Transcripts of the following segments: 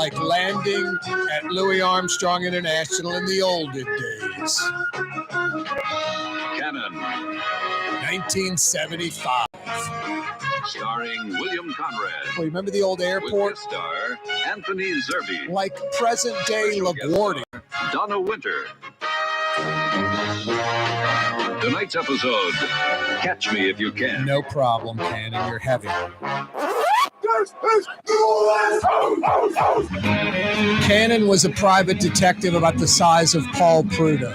like landing at Louis Armstrong International in the olden days. Cannon. 1975. Starring William Conrad. Well, remember the old airport? With guest star Anthony Zerbe. Like present-day LaGuardia. Donna Winter. Tonight's episode, Catch Me If You Can. No problem, Cannon. You're heavy. Cannon was a private detective about the size of Paul Prudo.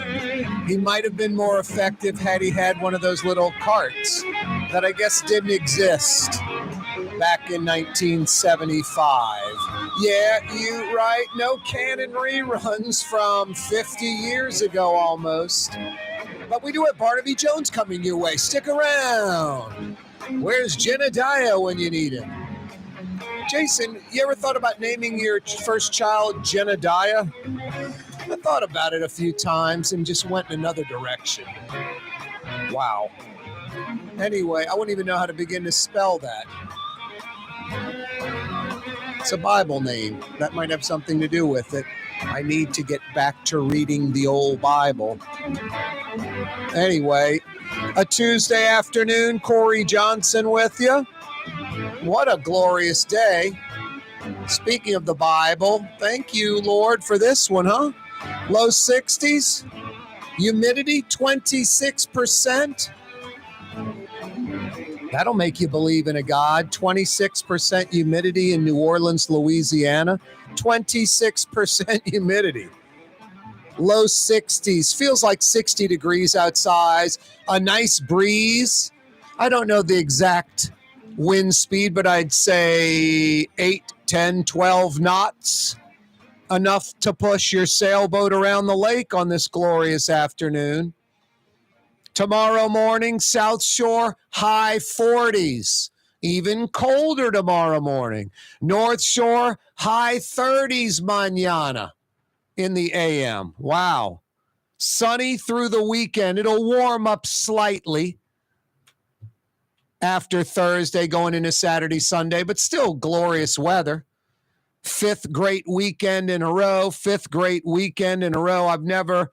He might have been more effective had he had one of those little carts that I guess didn't exist back in 1975. Yeah, you right. No Cannon reruns from 50 years ago almost. But we do have Barnaby Jones coming your way. Stick around. Where's Jedediah when you need him? Jason, you ever thought about naming your first child Jedediah? I thought about it a few times and just went in another direction. Wow. Anyway, I wouldn't even know how to begin to spell that. It's a Bible name. That might have something to do with it. I need to get back to reading the old Bible. Anyway, a Tuesday afternoon, Corey Johnson with you. What a glorious day. Speaking of the Bible, thank you, Lord, for this one, huh? Low 60s, humidity 26%. That'll make you believe in a God. 26% humidity in New Orleans, Louisiana. 26% humidity. Low 60s. Feels like 60 degrees outside. A nice breeze. I don't know the exact wind speed, but I'd say 8, 10, 12 knots. Enough to push your sailboat around the lake on this glorious afternoon. Tomorrow morning, South Shore, high 40s. Even colder tomorrow morning. North Shore, high 30s mañana in the AM. Wow. Sunny through the weekend. It'll warm up slightly after Thursday going into Saturday, Sunday, but still glorious weather. Fifth great weekend in a row. I've never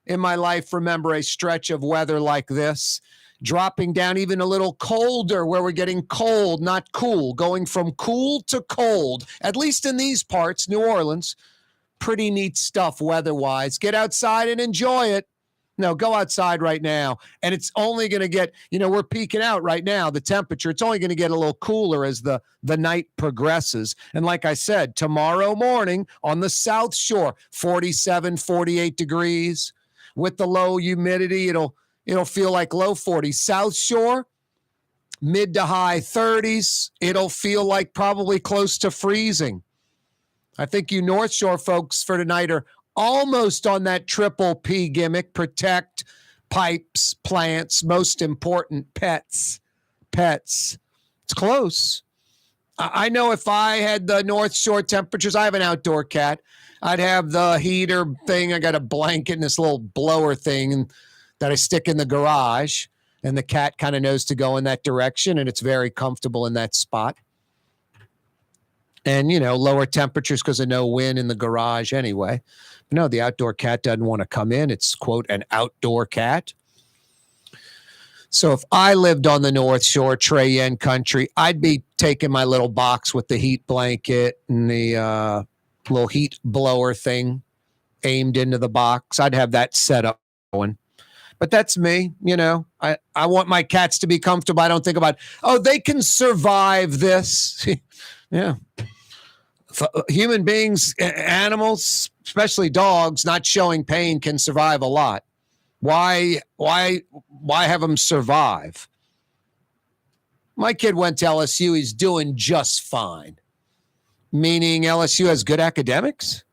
in my life remember a stretch of weather like this. Dropping down even a little colder where we're getting cold, not cool. Going from cool to cold, at least in these parts, New Orleans. Pretty neat stuff weather-wise. Get outside and enjoy it. No, go outside right now. And it's only going to get, we're peaking out right now, the temperature. It's only going to get a little cooler as the night progresses. And like I said, tomorrow morning on the South Shore, 47, 48 degrees. With the low humidity, it'll feel like low 40s. South Shore, mid to high 30s. It'll feel like probably close to freezing. I think you North Shore folks for tonight are almost on that triple P gimmick. Protect, pipes, plants, most important, pets. It's close. I know if I had the North Shore temperatures, I have an outdoor cat. I'd have the heater thing. I got a blanket and this little blower thing that I stick in the garage. And the cat kind of knows to go in that direction. And it's very comfortable in that spot. And, lower temperatures because of no wind in the garage anyway. No, the outdoor cat doesn't want to come in. It's, quote, an outdoor cat. So if I lived on the North Shore, Cheyenne country, I'd be taking my little box with the heat blanket and the little heat blower thing aimed into the box. I'd have that set up going. But that's me, I want my cats to be comfortable. I don't think about, they can survive this. Yeah. Human beings, animals, especially dogs, not showing pain can survive a lot. Why have them survive? My kid went to LSU. He's doing just fine. Meaning LSU has good academics?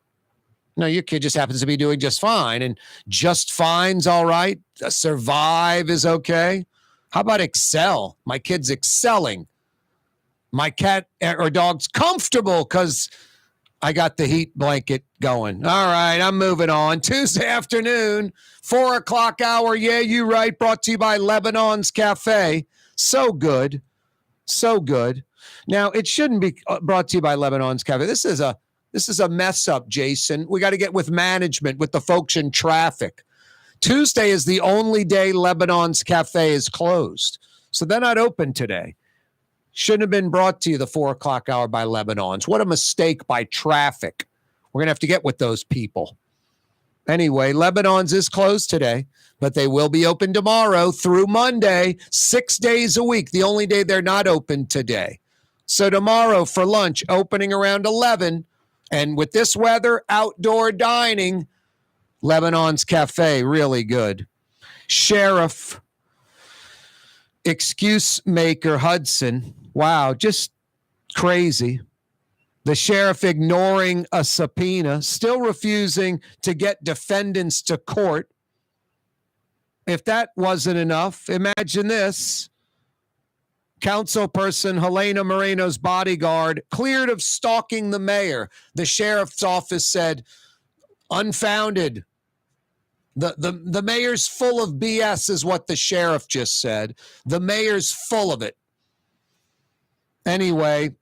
No, your kid just happens to be doing just fine. And just fine's all right. Survive is okay. How about excel? My kid's excelling. My cat or dog's comfortable because I got the heat blanket going. All right, I'm moving on. Tuesday afternoon, 4 o'clock hour. Yeah, you right. Brought to you by Lebanon's Cafe. So good. So good. Now, it shouldn't be brought to you by Lebanon's Cafe. This This is a mess up, Jason. We got to get with management, with the folks in traffic. Tuesday is the only day Lebanon's Cafe is closed. So they're not open today. Shouldn't have been brought to you the 4 o'clock hour by Lebanon's. What a mistake by traffic. We're going to have to get with those people. Anyway, Lebanon's is closed today, but they will be open tomorrow through Monday, 6 days a week. The only day they're not open today. So tomorrow for lunch, opening around 11. And with this weather, outdoor dining, Lebanon's Cafe, really good. Sheriff, excuse maker Hudson. Wow, just crazy. The sheriff ignoring a subpoena, still refusing to get defendants to court. If that wasn't enough, imagine this. Councilperson Helena Moreno's bodyguard cleared of stalking the mayor. The sheriff's office said, unfounded. The mayor's full of BS is what the sheriff just said. The mayor's full of it. Anyway,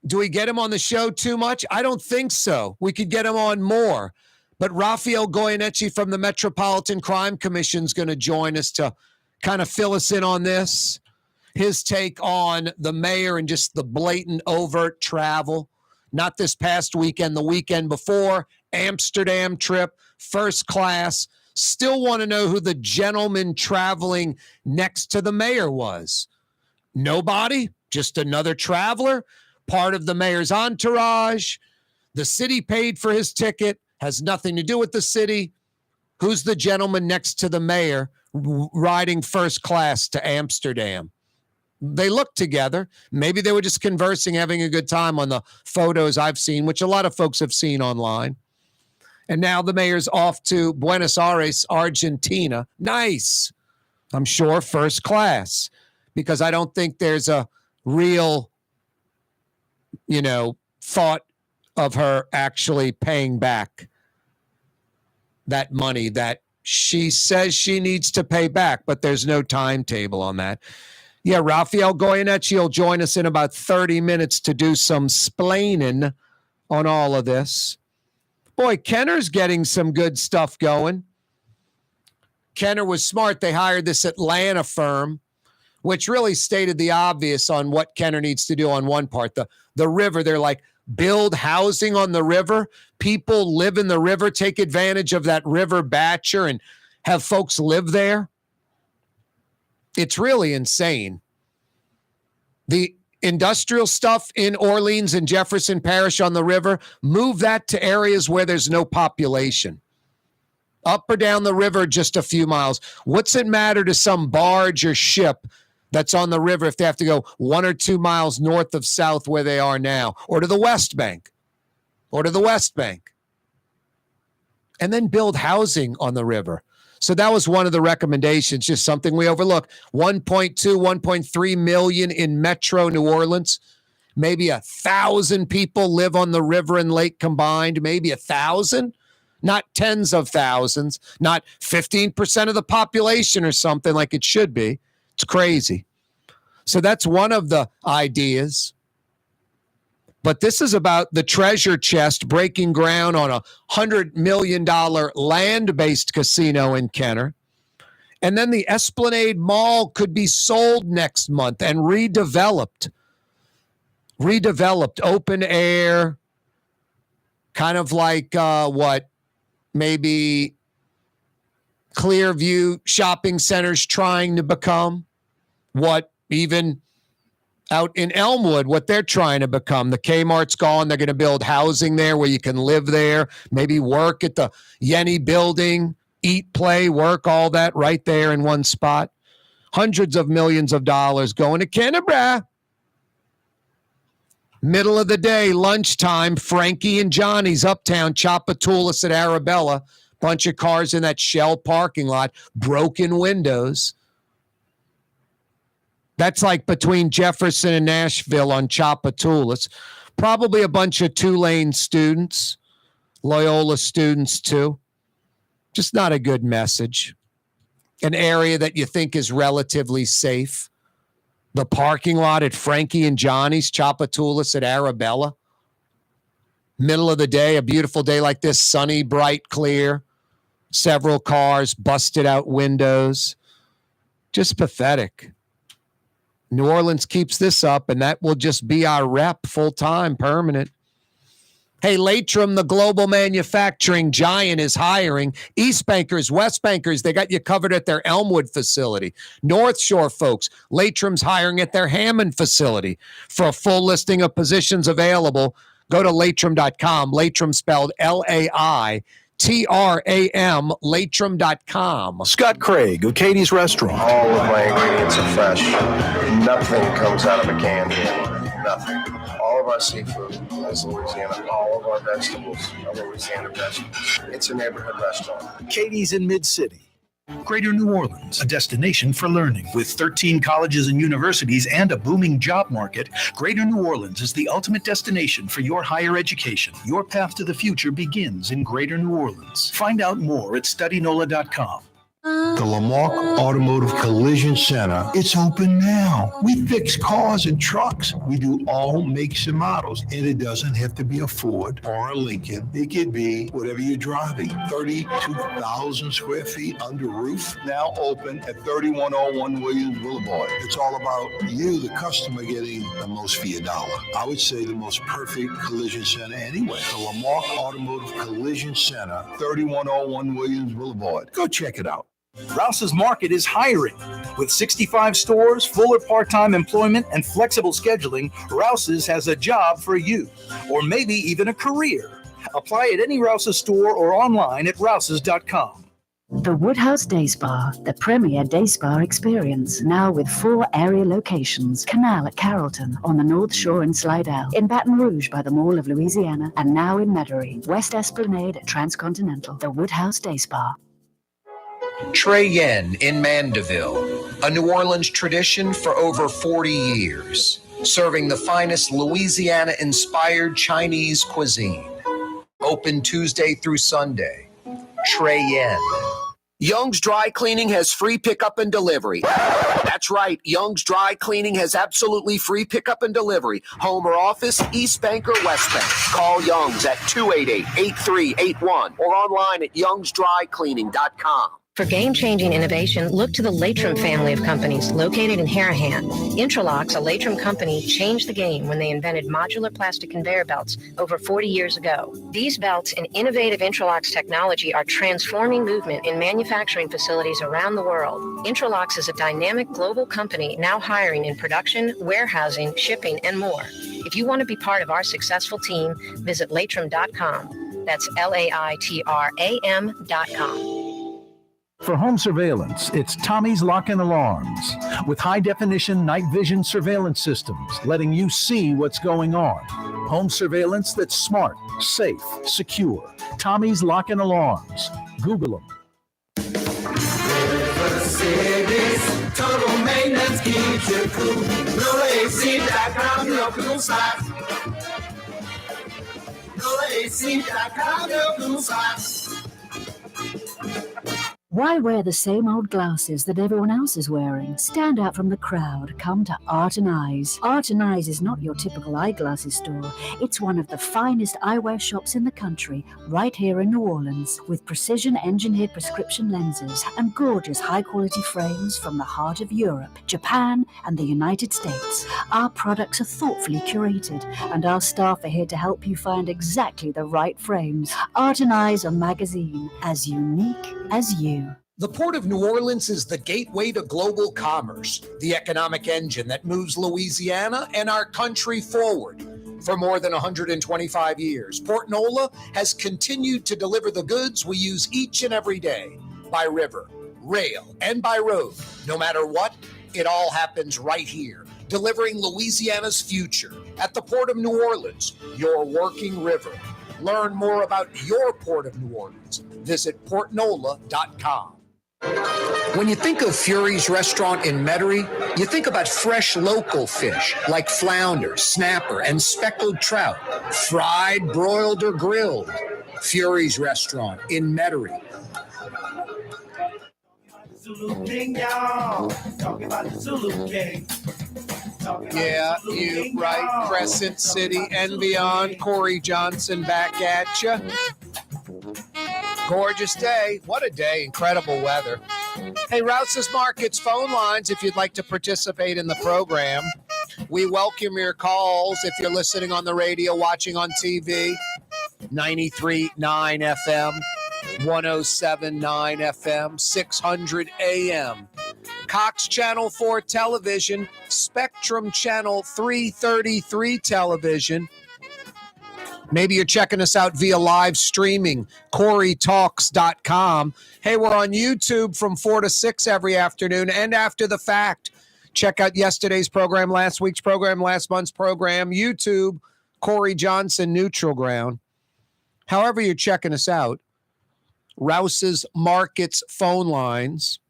do we get him on the show too much? I don't think so. We could get him on more. But Rafael Goyeneche from the Metropolitan Crime Commission is going to join us to kind of fill us in on this. His take on the mayor and just the blatant overt travel. Not this past weekend, the weekend before. Amsterdam trip, first class. Still want to know who the gentleman traveling next to the mayor was. Nobody? Just another traveler? Part of the mayor's entourage. The city paid for his ticket, has nothing to do with the city. Who's the gentleman next to the mayor riding first class to Amsterdam? They looked together. Maybe they were just conversing, having a good time on the photos I've seen, which a lot of folks have seen online. And now the mayor's off to Buenos Aires, Argentina. Nice. I'm sure first class, because I don't think there's a real thought of her actually paying back that money that she says she needs to pay back, but there's no timetable on that. Yeah, Rafael Goyeneche will join us in about 30 minutes to do some splaining on all of this. Boy, Kenner's getting some good stuff going. Kenner was smart. They hired this Atlanta firm, which really stated the obvious on what Kenner needs to do on one part. The river, they're like, build housing on the river. People live in the river, take advantage of that river batcher and have folks live there. It's really insane. The industrial stuff in Orleans and Jefferson Parish on the river, move that to areas where there's no population. Up or down the river, just a few miles. What's it matter to some barge or ship that's on the river if they have to go 1 or 2 miles north of south where they are now, or to the West Bank, and then build housing on the river? So that was one of the recommendations, just something we overlook. 1.2, 1.3 million in Metro New Orleans. Maybe 1,000 people live on the river and lake combined. Maybe 1,000, not tens of thousands, not 15% of the population or something like it should be. It's crazy. So that's one of the ideas. But this is about the treasure chest breaking ground on a $100 million land-based casino in Kenner. And then the Esplanade Mall could be sold next month and redeveloped. Open air, kind of like maybe Clearview Shopping Center's trying to become, what even out in Elmwood, what they're trying to become. The Kmart's gone. They're going to build housing there where you can live there, maybe work at the Yenny building, eat, play, work, all that right there in one spot. Hundreds of millions of dollars going to Cantrell. Middle of the day, lunchtime, Frankie and Johnny's Uptown, Chapatulas at Arabella. Bunch of cars in that Shell parking lot, broken windows. That's like between Jefferson and Nashville on Chapatulas. Probably a bunch of Tulane students, Loyola students too. Just not a good message. An area that you think is relatively safe. The parking lot at Frankie and Johnny's, Chapatulas at Arabella. Middle of the day, a beautiful day like this, sunny, bright, clear, several cars, busted out windows. Just pathetic. New Orleans keeps this up, and that will just be our rep full-time, permanent. Hey, Latrim, the global manufacturing giant, is hiring. East Bankers, West Bankers, they got you covered at their Elmwood facility. North Shore folks, Latrim's hiring at their Hammond facility. For a full listing of positions available, go to Latrim.com. Latrim spelled L-A-I. T-R-A-M, Latrim.com. Scott Craig of Katie's Restaurant. All of my ingredients are fresh. Nothing comes out of a can here. Nothing. All of our seafood is Louisiana. All of our vegetables are Louisiana vegetables. It's a neighborhood restaurant. Katie's in Mid-City. Greater New Orleans, a destination for learning. With 13 colleges and universities and a booming job market, Greater New Orleans is the ultimate destination for your higher education. Your path to the future begins in Greater New Orleans. Find out more at studynola.com. The Lamarck Automotive Collision Center, it's open now. We fix cars and trucks. We do all makes and models. And it doesn't have to be a Ford or a Lincoln. It could be whatever you're driving. 32,000 square feet under roof, now open at 3101 Williams Boulevard. It's all about you, the customer, getting the most for your dollar. I would say the most perfect collision center anyway. The Lamarck Automotive Collision Center, 3101 Williams Boulevard. Go check it out. Rouse's Market is hiring. With 65 stores, full or part-time employment, and flexible scheduling, Rouse's has a job for you, or maybe even a career. Apply at any Rouse's store or online at rouses.com. The Woodhouse Day Spa, the premier day spa experience, now with 4 area locations. Canal at Carrollton, on the North Shore in Slidell, in Baton Rouge by the Mall of Louisiana, and now in Metairie, West Esplanade at Transcontinental. The Woodhouse Day Spa. Trey Yen in Mandeville, a New Orleans tradition for over 40 years, serving the finest Louisiana-inspired Chinese cuisine. Open Tuesday through Sunday. Trey Yen. Young's Dry Cleaning has free pickup and delivery. That's right, Young's Dry Cleaning has absolutely free pickup and delivery. Home or office, East Bank or West Bank. Call Young's at 288-8381 or online at youngsdrycleaning.com. For game-changing innovation, look to the Latrim family of companies located in Harahan. Intralocks, a Latrim company, changed the game when they invented modular plastic conveyor belts over 40 years ago. These belts and innovative Intralocks technology are transforming movement in manufacturing facilities around the world. Intralocks is a dynamic global company now hiring in production, warehousing, shipping, and more. If you want to be part of our successful team, visit Latrim.com. That's LAITRAM.com. For home surveillance, it's Tommy's Lock and Alarms. With high-definition night vision surveillance systems, letting you see what's going on. Home surveillance that's smart, safe, secure. Tommy's Lock and Alarms. Google them. Total maintenance keeps you cool. NolaAC.com, no blue socks. NolaAC.com, no blue socks. Why wear the same old glasses that everyone else is wearing? Stand out from the crowd. Come to Art and Eyes. Art and Eyes is not your typical eyeglasses store. It's one of the finest eyewear shops in the country, right here in New Orleans, with precision-engineered prescription lenses and gorgeous high-quality frames from the heart of Europe, Japan, and the United States. Our products are thoughtfully curated, and our staff are here to help you find exactly the right frames. Art and Eyes, a magazine as unique as you. The Port of New Orleans is the gateway to global commerce, the economic engine that moves Louisiana and our country forward. For more than 125 years, Port Nola has continued to deliver the goods we use each and every day, by river, rail, and by road. No matter what, it all happens right here, delivering Louisiana's future at the Port of New Orleans, your working river. Learn more about your Port of New Orleans. Visit portnola.com. When you think of Fury's restaurant in Metairie, you think about fresh local fish like flounder, snapper, and speckled trout, fried, broiled, or grilled. Fury's restaurant in Metairie. Zulu King, y'all. Talking about the Zulu King. Yeah, you right. Crescent City and beyond. Corey Johnson back at you. Gorgeous day. What a day. Incredible weather. Hey, Rouse's Markets phone lines if you'd like to participate in the program. We welcome your calls if you're listening on the radio, watching on TV. 93.9 FM, 107.9 FM, 600 AM. Cox Channel 4 television, Spectrum Channel 333 television. Maybe you're checking us out via live streaming, CoreyTalks.com. Hey, we're on YouTube from 4 to 6 every afternoon and after the fact. Check out yesterday's program, last week's program, last month's program, YouTube, Corey Johnson, Neutral Ground. However you're checking us out, Rouse's Markets phone lines,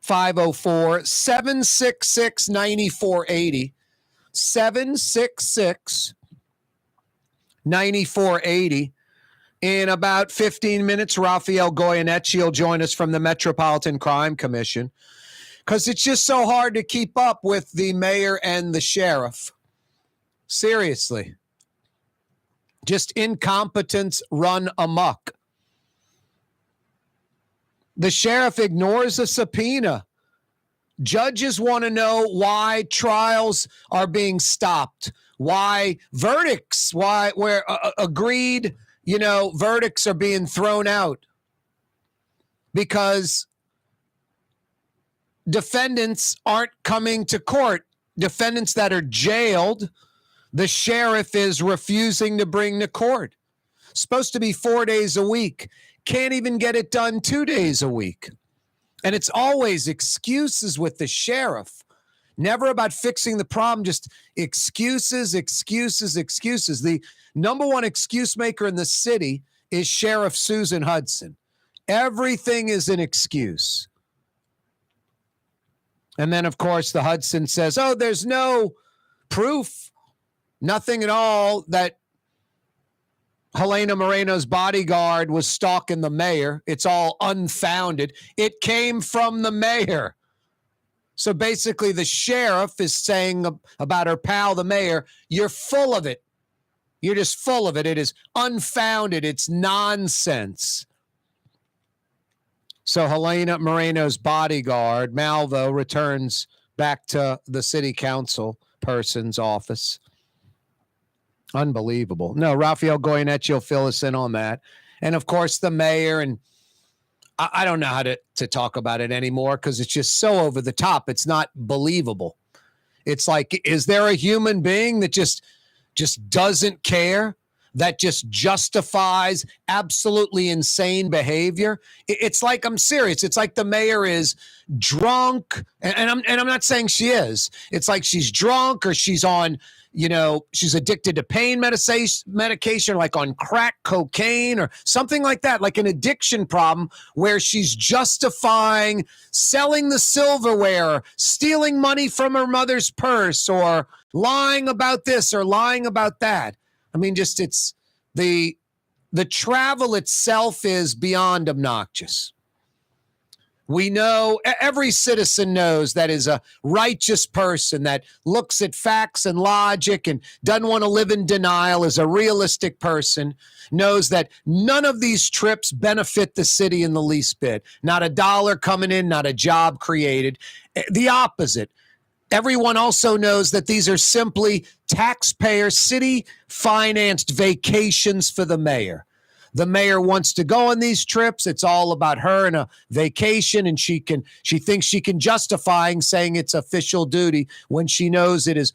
504-766-9480. 766-9480. In about 15 minutes, Rafael Goyeneche will join us from the Metropolitan Crime Commission because it's just so hard to keep up with the mayor and the sheriff. Seriously. Just incompetence run amok. The sheriff ignores a subpoena. Judges want to know why trials are being stopped, why verdicts, where agreed, verdicts are being thrown out because defendants aren't coming to court. Defendants that are jailed, the sheriff is refusing to bring to court. Supposed to be 4 days a week. Can't even get it done 2 days a week. And it's always excuses with the sheriff. Never about fixing the problem, just excuses, excuses, excuses. The number one excuse maker in the city is Sheriff Susan Hudson. Everything is an excuse. And then, of course, the Hudson says, oh, there's no proof, nothing at all that Helena Moreno's bodyguard was stalking the mayor. It's all unfounded. It came from the mayor. So basically the sheriff is saying about her pal, the mayor, you're full of it. You're just full of it. It is unfounded. It's nonsense. So Helena Moreno's bodyguard, Malvo, returns back to the city council person's office. Unbelievable. No, Rafael Goyeneche will fill us in on that. And, of course, the mayor, and I don't know how to talk about it anymore because it's just so over the top. It's not believable. It's like, is there a human being that just doesn't care, that just justifies absolutely insane behavior? It's like, I'm serious. It's like the mayor is drunk, and I'm not saying she is. It's like she's drunk or she's on, she's addicted to pain medication, like on crack cocaine or something like that, like an addiction problem where she's justifying selling the silverware, stealing money from her mother's purse, or lying about this or lying about that. I mean, just it's the travel itself is beyond obnoxious. We know, every citizen knows that is a righteous person that looks at facts and logic and doesn't want to live in denial, is a realistic person, knows that none of these trips benefit the city in the least bit. Not a dollar coming in, not a job created. The opposite. Everyone also knows that these are simply taxpayer, city-financed vacations for the mayor. The mayor wants to go on these trips. It's all about her and a vacation, and she thinks she can justify saying it's official duty when she knows that is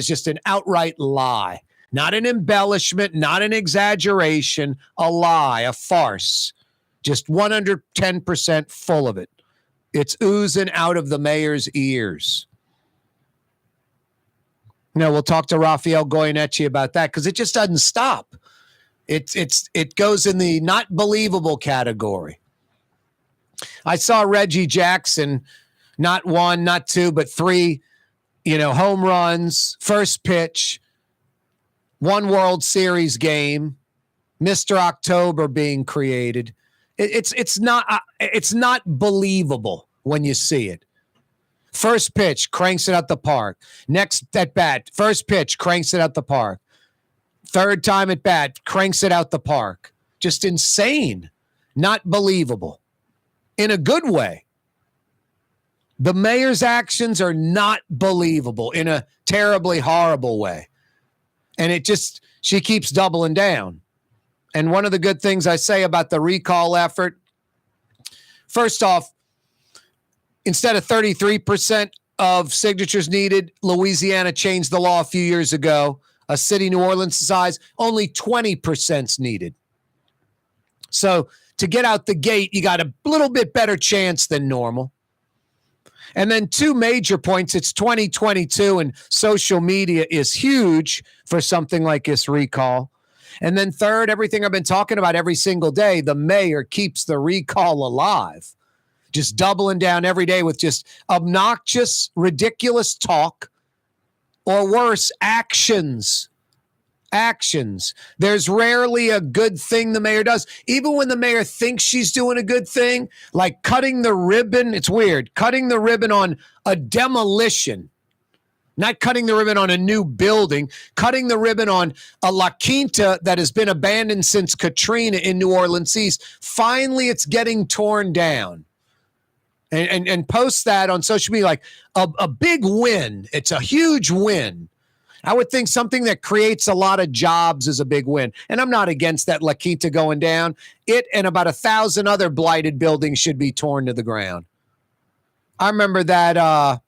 just an outright lie. Not an embellishment, not an exaggeration, a lie, a farce. Just 110% full of it. It's oozing out of the mayor's ears. We'll talk to Rafael Goyeneche about that because it just doesn't stop. It goes in the not believable category. I saw Reggie Jackson, not one, not two, but three, home runs, first pitch, one World Series game, Mr. October being created. It's not believable when you see it. First pitch, cranks it out the park. Next at bat, first pitch, cranks it out the park. Third time at bat, cranks it out the park. Just insane. Not believable. In a good way. The mayor's actions are not believable in a terribly horrible way. And she keeps doubling down. And one of the good things I say about the recall effort, first off, instead of 33% of signatures needed, Louisiana changed the law a few years ago. A city New Orleans size, only 20% needed. So to get out the gate, you got a little bit better chance than normal. And then 2 major points. It's 2022 and social media is huge for something like this recall. And then third, everything I've been talking about every single day, the mayor keeps the recall alive. Just doubling down every day with just obnoxious, ridiculous talk, or worse, actions. Actions. There's rarely a good thing the mayor does. Even when the mayor thinks she's doing a good thing, like cutting the ribbon, it's weird, cutting the ribbon on a demolition, not cutting the ribbon on a new building, cutting the ribbon on a La Quinta that has been abandoned since Katrina in New Orleans East. Finally, it's getting torn down. And post that on social media like a big win. It's a huge win. I would think something that creates a lot of jobs is a big win. And I'm not against that La Quinta going down. It and about 1,000 other blighted buildings should be torn to the ground. I remember that,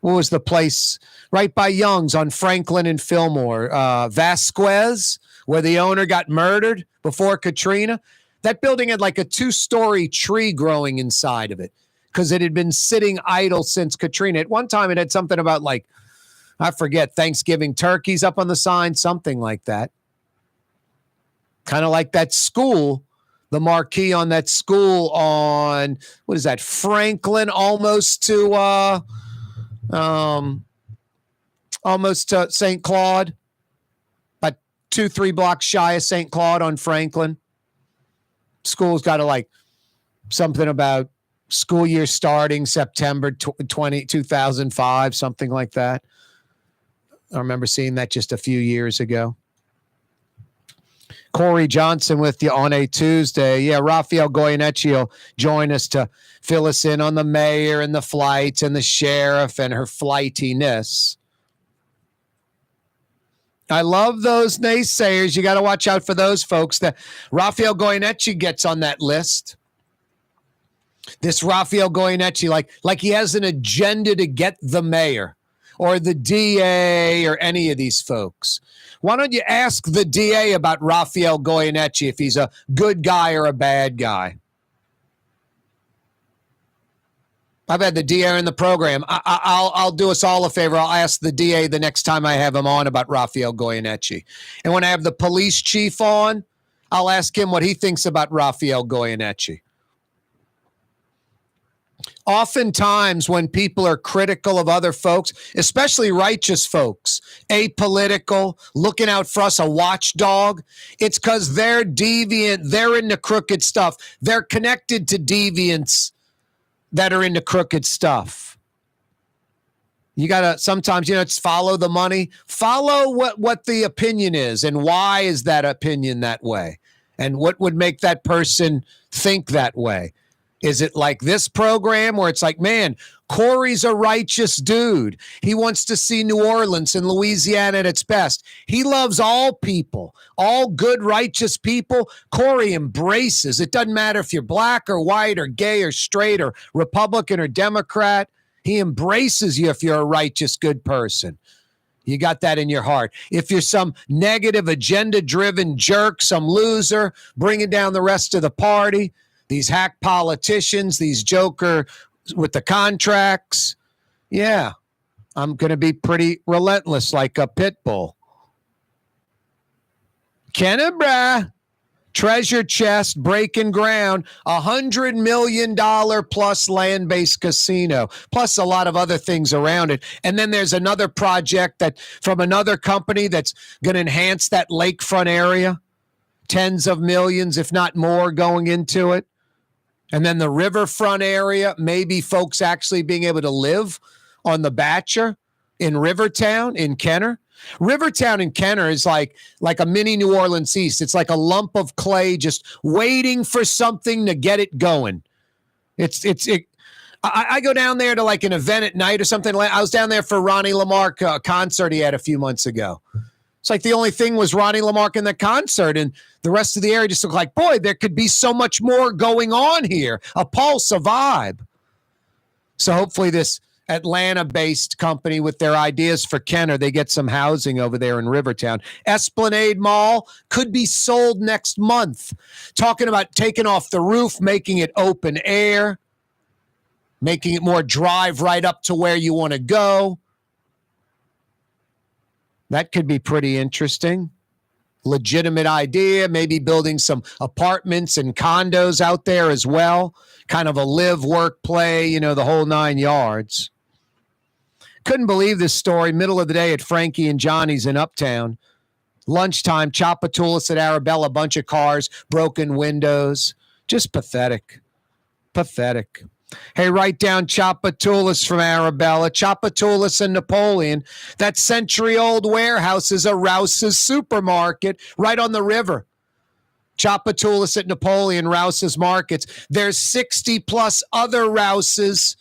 what was the place right by Young's on Franklin and Fillmore? Vasquez, where the owner got murdered before Katrina. That building had like a 2-story tree growing inside of it because it had been sitting idle since Katrina. At one time, it had something about like, I forget, Thanksgiving turkeys up on the sign, something like that. Kind of like that school, the marquee on that school on, what is that, Franklin, almost to St. Claude, about 2-3 blocks shy of St. Claude on Franklin. School's got to like something about school year starting September 2005, something like that. I remember seeing that just a few years ago. Corey Johnson with you on a Tuesday. Yeah, Rafael Goyeneche will join us to fill us in on the mayor and the flights and the sheriff and her flightiness. I love those naysayers. You got to watch out for those folks. That Rafael Goyeneche gets on that list. This Rafael Goyeneche, like he has an agenda to get the mayor or the DA or any of these folks. Why don't you ask the DA about Rafael Goyeneche if he's a good guy or a bad guy? I've had the DA in the program. I'll do us all a favor. I'll ask the DA the next time I have him on about Rafael Goyeneche. And when I have the police chief on, I'll ask him what he thinks about Rafael Goyeneche. Oftentimes when people are critical of other folks, especially righteous folks, apolitical, looking out for us, a watchdog, it's because they're deviant, they're into crooked stuff. They're connected to deviants that are into crooked stuff. You got to sometimes, it's follow the money. Follow what the opinion is and why is that opinion that way? And what would make that person think that way? Is it like this program where it's like, man, Corey's a righteous dude. He wants to see New Orleans and Louisiana at its best. He loves all people, all good, righteous people. Corey embraces. It doesn't matter if you're black or white or gay or straight or Republican or Democrat. He embraces you if you're a righteous, good person. You got that in your heart. If you're some negative, agenda-driven jerk, some loser, bringing down the rest of the party, these hack politicians, these joker with the contracts. Yeah, I'm going to be pretty relentless like a pit bull. Kennebra, treasure chest, breaking ground, $100 million plus land-based casino, plus a lot of other things around it. And then there's another project that from another company that's going to enhance that lakefront area. Tens of millions, if not more, going into it. And then the riverfront area, maybe folks actually being able to live on the Batcher in Rivertown, in Kenner. Rivertown in Kenner is like a mini New Orleans East. It's like a lump of clay just waiting for something to get it going. I go down there to like an event at night or something. I was down there for Ronnie Lamarck concert he had a few months ago. It's like the only thing was Ronnie Lamarck in the concert, and the rest of the area just looked like, boy, there could be so much more going on here. A pulse, a vibe. So hopefully this Atlanta-based company with their ideas for Kenner, they get some housing over there in Rivertown. Esplanade Mall could be sold next month. Talking about taking off the roof, making it open air, making it more drive right up to where you want to go. That could be pretty interesting. Legitimate idea, maybe building some apartments and condos out there as well. Kind of a live, work, play, the whole 9 yards. Couldn't believe this story. Middle of the day at Frankie and Johnny's in Uptown. Lunchtime, Chapatoulas at Arabella, bunch of cars, broken windows. Just pathetic. Pathetic. Hey, write down Chapatoulas from Arabella. Chapatoulas and Napoleon. That century-old warehouse is a Rouse's supermarket right on the river. Chapatoulas at Napoleon, Rouse's Markets. There's 60-plus other Rouse's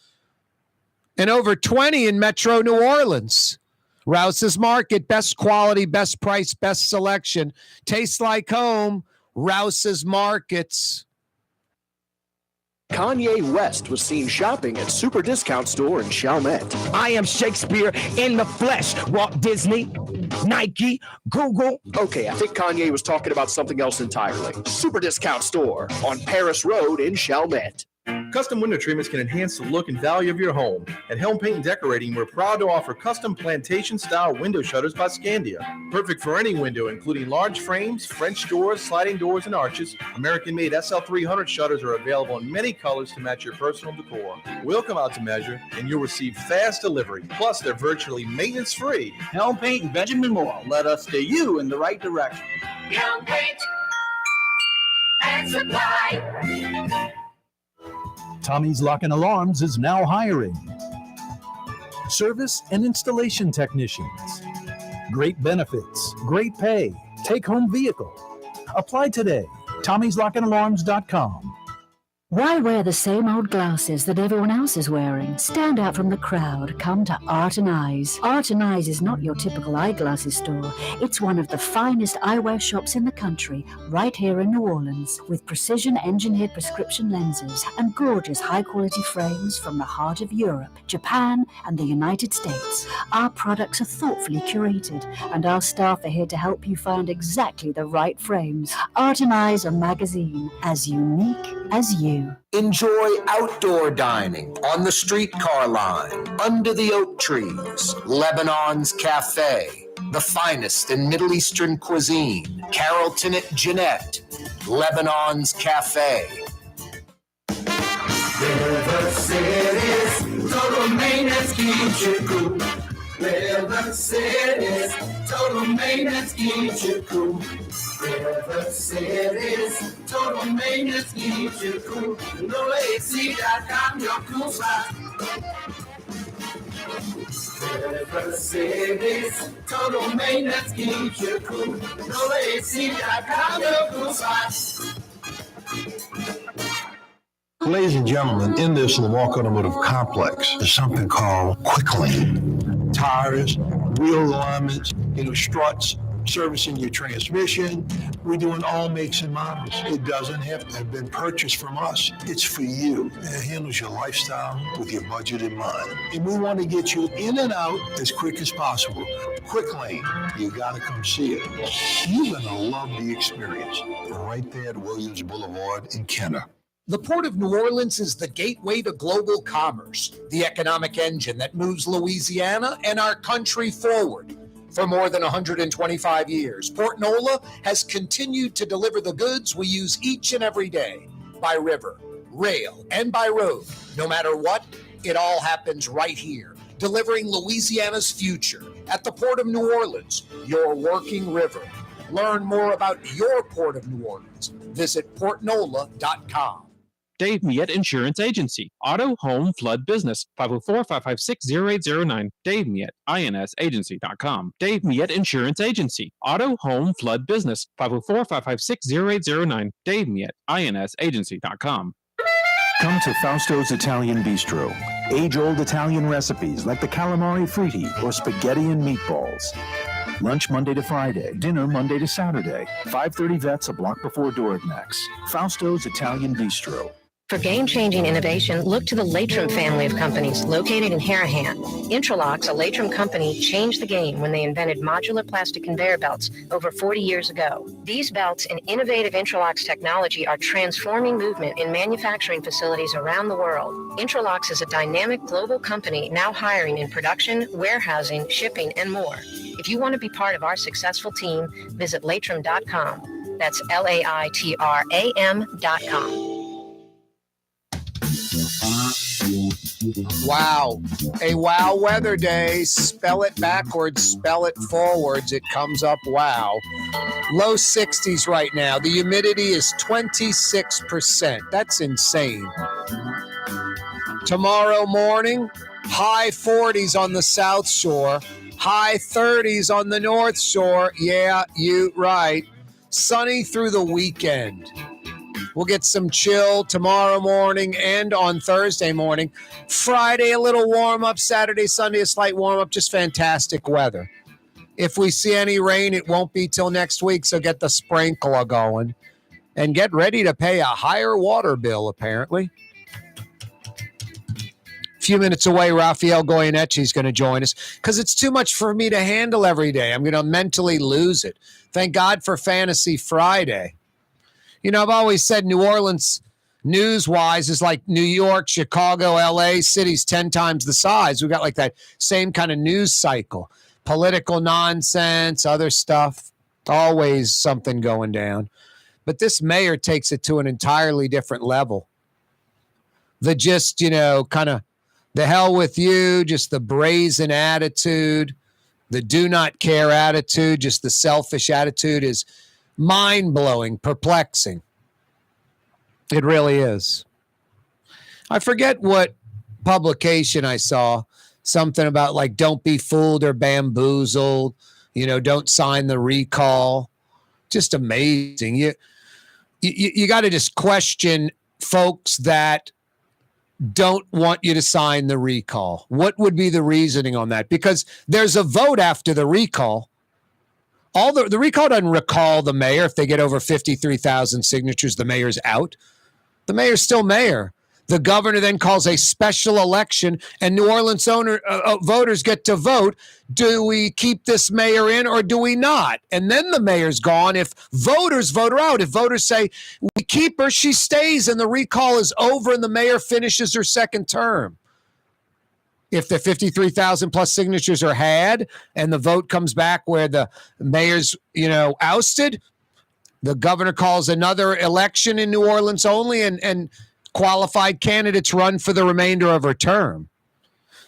and over 20 in Metro New Orleans. Rouse's Market, best quality, best price, best selection. Tastes like home. Rouse's Markets. Kanye West was seen shopping at Super Discount Store in Chalmette. I am Shakespeare in the flesh. Walt Disney, Nike, Google. Okay, I think Kanye was talking about something else entirely. Super Discount Store on Paris Road in Chalmette. Custom window treatments can enhance the look and value of your home. At Helm Paint and Decorating, we're proud to offer custom plantation-style window shutters by Scandia. Perfect for any window, including large frames, French doors, sliding doors, and arches. American-made SL300 shutters are available in many colors to match your personal decor. We'll come out to measure, and you'll receive fast delivery. Plus, they're virtually maintenance-free. Helm Paint and Benjamin Moore. Let us steer you in the right direction. Helm Paint and Supply. Tommy's Lock and Alarms is now hiring service and installation technicians. Great benefits, great pay, take-home vehicle. Apply today. Tommy'sLockandAlarms.com. Why wear the same old glasses that everyone else is wearing? Stand out from the crowd. Come to Art and Eyes. Art and Eyes is not your typical eyeglasses store. It's one of the finest eyewear shops in the country, right here in New Orleans, with precision-engineered prescription lenses and gorgeous high-quality frames from the heart of Europe, Japan, and the United States. Our products are thoughtfully curated, and our staff are here to help you find exactly the right frames. Art and Eyes, a magazine as unique as you. Enjoy outdoor dining on the streetcar line, under the oak trees, Lebanon's Cafe, the finest in Middle Eastern cuisine, Carrollton at Jeanette, Lebanon's Cafe. River City's total maintenance keeps you cool. River City's total maintenance keeps you cool. River City's total maintenance keeps you cool. NoAC.com, your cool spot. River City's total maintenance keeps you cool. NoAC.com, your cool spot. Ladies and gentlemen, in this Lamarck Automotive Complex is something called Quick Lane. Tires, wheel alignments, struts, servicing your transmission. We're doing all makes and models. It doesn't have to have been purchased from us. It's for you. It handles your lifestyle with your budget in mind. And we want to get you in and out as quick as possible. Quick Lane, you got to come see it. You're going to love the experience. Right there at Williams Boulevard in Kenner. The Port of New Orleans is the gateway to global commerce, the economic engine that moves Louisiana and our country forward. For more than 125 years, Port Nola has continued to deliver the goods we use each and every day, by river, rail, and by road. No matter what, it all happens right here, delivering Louisiana's future at the Port of New Orleans, your working river. Learn more about your Port of New Orleans. Visit portnola.com. Dave Miette Insurance Agency. Auto, home, flood, business. 504-556-0809. Dave Miette, insagency.com. Dave Miette Insurance Agency. Auto, home, flood, business. 504-556-0809. Dave Miette, insagency.com. Come to Fausto's Italian Bistro. Age-old Italian recipes like the calamari fritti or spaghetti and meatballs. Lunch Monday to Friday, dinner Monday to Saturday. 530 Vets, a block before Dorignax. Fausto's Italian Bistro. For game-changing innovation, look to the Latrim family of companies located in Harahan. Intralox, a Latrim company, changed the game when they invented modular plastic conveyor belts over 40 years ago. These belts and innovative Intralox technology are transforming movement in manufacturing facilities around the world. Intralox is a dynamic global company now hiring in production, warehousing, shipping, and more. If you want to be part of our successful team, visit Latrim.com. That's LAITRAM.com. Wow. A wow weather day. Spell it backwards, spell it forwards. It comes up wow. Low 60s right now. The humidity is 26%. That's insane. Tomorrow morning, high 40s on the South Shore, high 30s on the North Shore. Yeah, you right. Sunny through the weekend. We'll get some chill tomorrow morning and on Thursday morning. Friday, a little warm up. Saturday, Sunday, a slight warm up. Just fantastic weather. If we see any rain, it won't be till next week, so get the sprinkler going. And get ready to pay a higher water bill, apparently. A few minutes away, Rafael Goyeneche is going to join us because it's too much for me to handle every day. I'm going to mentally lose it. Thank God for Fantasy Friday. You know, I've always said New Orleans, news-wise, is like New York, Chicago, L.A., cities 10 times the size. We've got like that same kind of news cycle. Political nonsense, other stuff, always something going down. But this mayor takes it to an entirely different level. The just, you know, kind of the hell with you, just the brazen attitude, the do not care attitude, just the selfish attitude is mind-blowing, perplexing. It really is. I forget what publication I saw. Something about like, don't be fooled or bamboozled. You know, don't sign the recall. Just amazing. You got to just question folks that don't want you to sign the recall. What would be the reasoning on that? Because there's a vote after the recall. All the recall doesn't recall the mayor. If they get over 53,000 signatures, the mayor's out. The mayor's still mayor. The governor then calls a special election, and New Orleans voters get to vote. Do we keep this mayor in or do we not? And then the mayor's gone. If voters vote her out, if voters say we keep her, she stays, and the recall is over and the mayor finishes her second term. If the 53,000 plus signatures are had and the vote comes back where the mayor's, you know, ousted, the governor calls another election in New Orleans only, and qualified candidates run for the remainder of her term.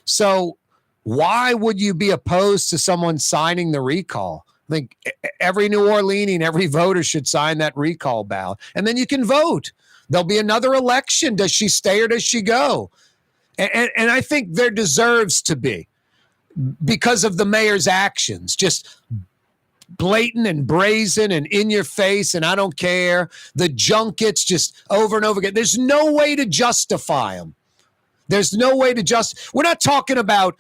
So why would you be opposed to someone signing the recall? I think every New Orleanian, every voter should sign that recall ballot. And then you can vote. There'll be another election. Does she stay or does she go? And I think there deserves to be, because of the mayor's actions, just blatant and brazen and in your face, and I don't care. The junkets just over and over again. There's no way to justify them. There's no way to we're not talking about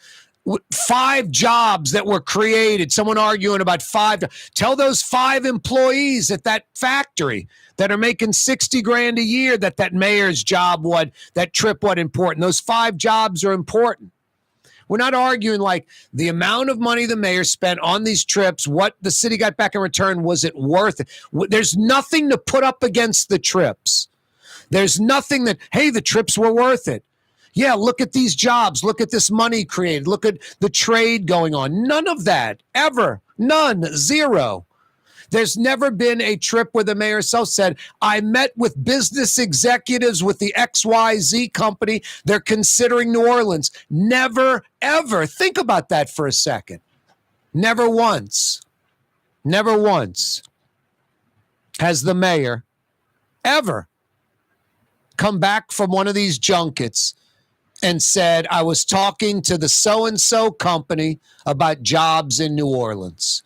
5 jobs that were created. Someone arguing about 5. Tell those 5 employees at that factory that are making $60,000 a year that mayor's job, that trip, important. Those 5 jobs are important. We're not arguing like the amount of money the mayor spent on these trips, what the city got back in return, was it worth it? There's nothing to put up against the trips. There's nothing that, hey, the trips were worth it. Yeah, look at these jobs. Look at this money created. Look at the trade going on. None of that, ever. None. Zero. There's never been a trip where the mayor herself said, I met with business executives with the XYZ company. They're considering New Orleans. Never, ever. Think about that for a second. Never once has the mayor ever come back from one of these junkets and said, I was talking to the so-and-so company about jobs in New Orleans.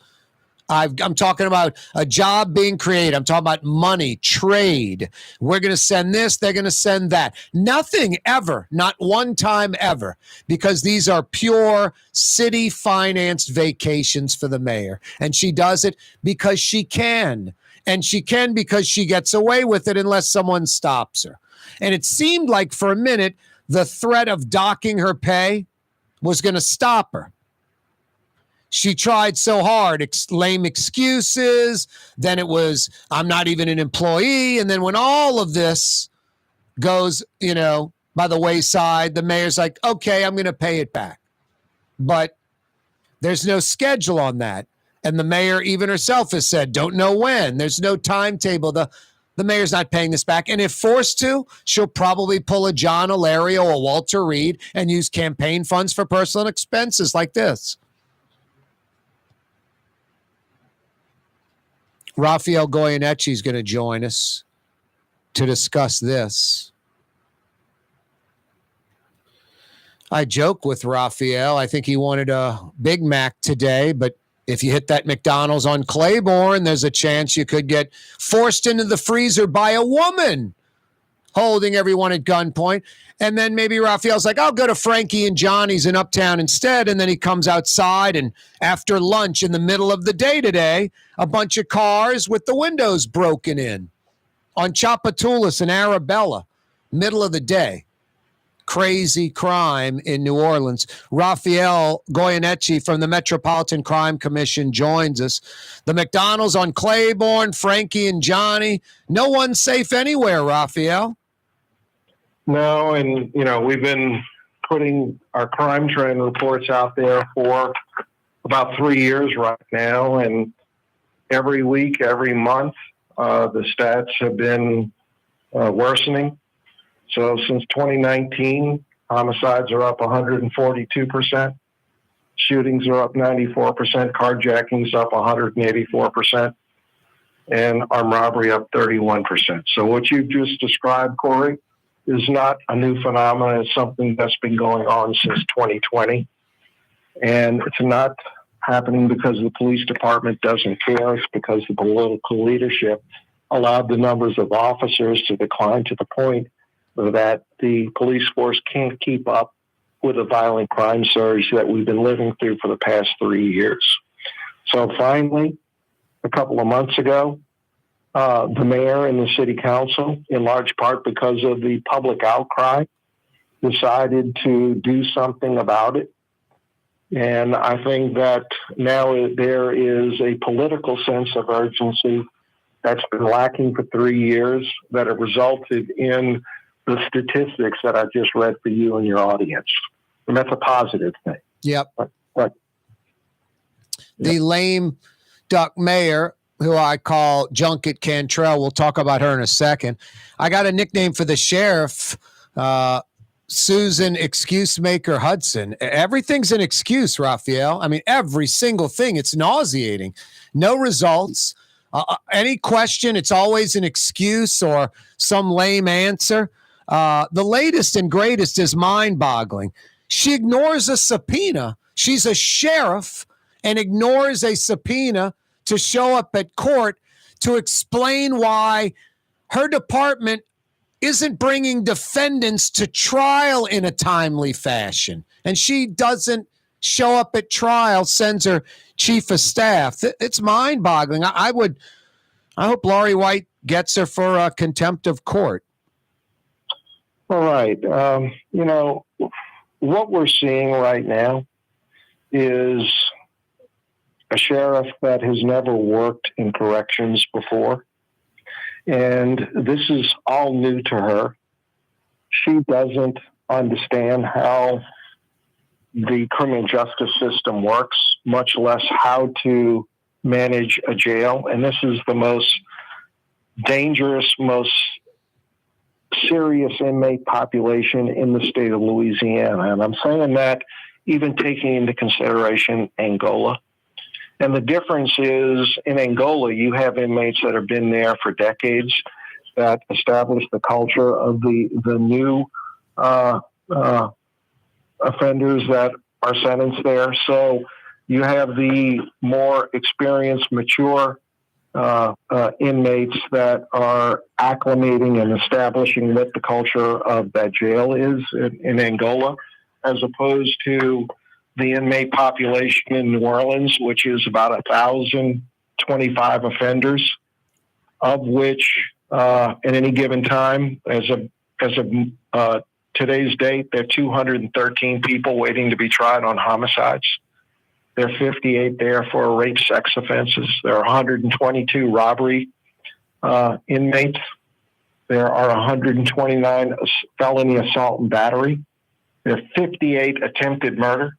I'm talking about a job being created. I'm talking about money, trade. We're going to send this. They're going to send that. Nothing ever, not one time ever, because these are pure city-financed vacations for the mayor. And she does it because she can. And she can because she gets away with it unless someone stops her. And it seemed like for a minute, the threat of docking her pay was going to stop her. She tried so hard, lame excuses. Then it was, I'm not even an employee. And then when all of this goes, by the wayside, the mayor's like, okay, I'm going to pay it back. But there's no schedule on that. And the mayor even herself has said, don't know when. There's no timetable. The mayor's not paying this back. And if forced to, she'll probably pull a John Alario or Walter Reed and use campaign funds for personal expenses like this. Rafael Goyeneche is going to join us to discuss this. I joke with Rafael. I think he wanted a Big Mac today, but if you hit that McDonald's on Claiborne, there's a chance you could get forced into the freezer by a woman holding everyone at gunpoint. And then maybe Rafael's like, I'll go to Frankie and Johnny's in Uptown instead. And then he comes outside, and after lunch in the middle of the day today, a bunch of cars with the windows broken in on Chapatulas and Arabella, middle of the day. Crazy crime in New Orleans. Rafael Goyeneche from the Metropolitan Crime Commission joins us. The McDonald's on Claiborne, Frankie and Johnny. No one's safe anywhere, Rafael. No, and, we've been putting our crime trend reports out there for about 3 years right now. And every week, every month, the stats have been worsening. So since 2019, homicides are up 142%. Shootings are up 94%. Carjackings up 184%. And armed robbery up 31%. So what you've just described, Corey, is not a new phenomenon. It's something that's been going on since 2020. And it's not happening because the police department doesn't care. It's because the political leadership allowed the numbers of officers to decline to the point that the police force can't keep up with the violent crime surge that we've been living through for the past 3 years. So finally, a couple of months ago, the mayor and the city council, in large part because of the public outcry, decided to do something about it. And I think that now there is a political sense of urgency that's been lacking for 3 years that have resulted in the statistics that I just read for you and your audience. And that's a positive thing. Yep. But the lame duck mayor, who I call Junket Cantrell, we'll talk about her in a second. I got a nickname for the sheriff, Susan Excuse Maker Hudson. Everything's an excuse, Rafael. I mean, every single thing. It's nauseating. No results. Any question, it's always an excuse or some lame answer. The latest and greatest is mind-boggling. She ignores a subpoena. She's a sheriff and ignores a subpoena to show up at court to explain why her department isn't bringing defendants to trial in a timely fashion. And she doesn't show up at trial, sends her chief of staff. It's mind-boggling. I hope Laurie White gets her for contempt of court. All right. What we're seeing right now is a sheriff that has never worked in corrections before. And this is all new to her. She doesn't understand how the criminal justice system works, much less how to manage a jail. And this is the most dangerous, most serious inmate population in the state of Louisiana. And I'm saying that even taking into consideration Angola. And the difference is in Angola, you have inmates that have been there for decades that establish the culture of the new offenders that are sentenced there. So you have the more experienced, mature inmates that are acclimating and establishing what the culture of that jail is in Angola, as opposed to the inmate population in New Orleans, which is about 1,025 offenders, of which at any given time, as of today's date, there are 213 people waiting to be tried on homicides. There are 58 there for rape, sex offenses. There are 122 robbery inmates. There are 129 felony assault and battery. There are 58 attempted murder.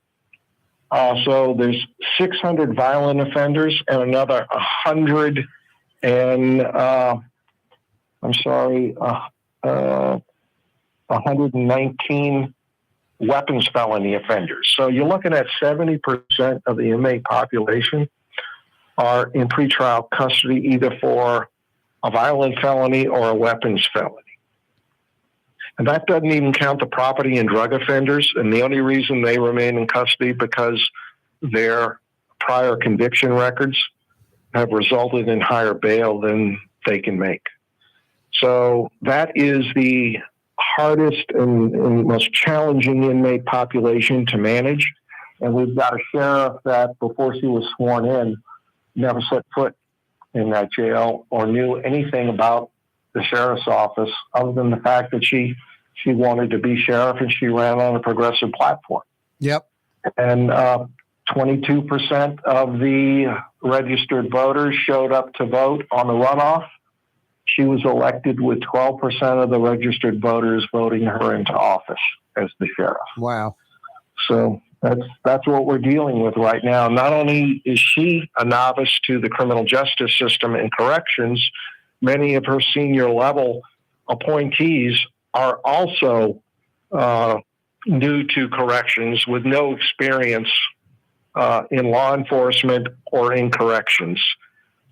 So there's 600 violent offenders and another 119 weapons felony offenders. So you're looking at 70% of the inmate population are in pretrial custody, either for a violent felony or a weapons felony. And that doesn't even count the property and drug offenders. And the only reason they remain in custody because their prior conviction records have resulted in higher bail than they can make. So that is the hardest and most challenging inmate population to manage. And we've got a sheriff that, before she was sworn in, never set foot in that jail or knew anything about the sheriff's office other than the fact that she wanted to be sheriff and she ran on a progressive platform. Yep. And 22% of the registered voters showed up to vote on the runoff. She was elected with 12% of the registered voters voting her into office as the sheriff. Wow. So that's what we're dealing with right now. Not only is she a novice to the criminal justice system and corrections, many of her senior level appointees are also new to corrections with no experience in law enforcement or in corrections.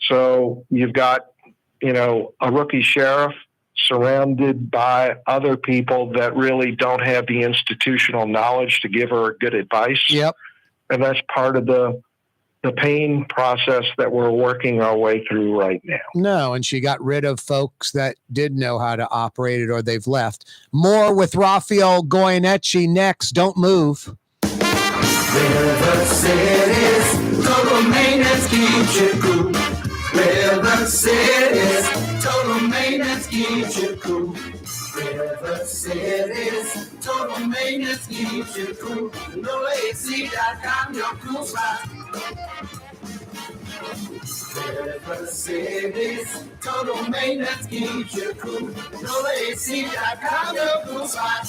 So you've got, a rookie sheriff surrounded by other people that really don't have the institutional knowledge to give her good advice. Yep. And that's part of the pain process that we're working our way through right now. No, and she got rid of folks that did know how to operate it or they've left. More with Rafael Goyeneche next. Don't move. River City's total maintenance keeps you cool. River City's total maintenance keeps you cool. River City's total maintenance keeps you cool. NoAC.com, your cool spot. River City's total maintenance keeps you cool. NoAC.com, your cool spot.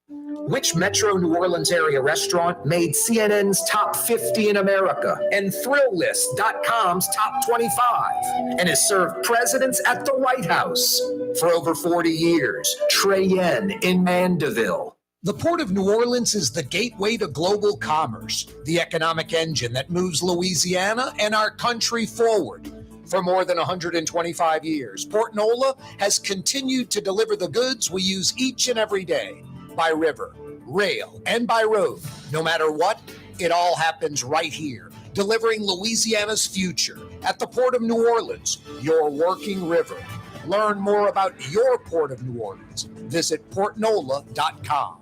Which Metro New Orleans area restaurant made CNN's top 50 in America and ThrillList.com's top 25 and has served presidents at the White House for over 40 years? Trey Yen in Mandeville. The Port of New Orleans is the gateway to global commerce, the economic engine that moves Louisiana and our country forward. For more than 125 years, Port Nola has continued to deliver the goods we use each and every day. By river, rail, and by road. No matter what, it all happens right here, delivering Louisiana's future at the Port of New Orleans, your working river. Learn more about your Port of New Orleans. Visit portnola.com.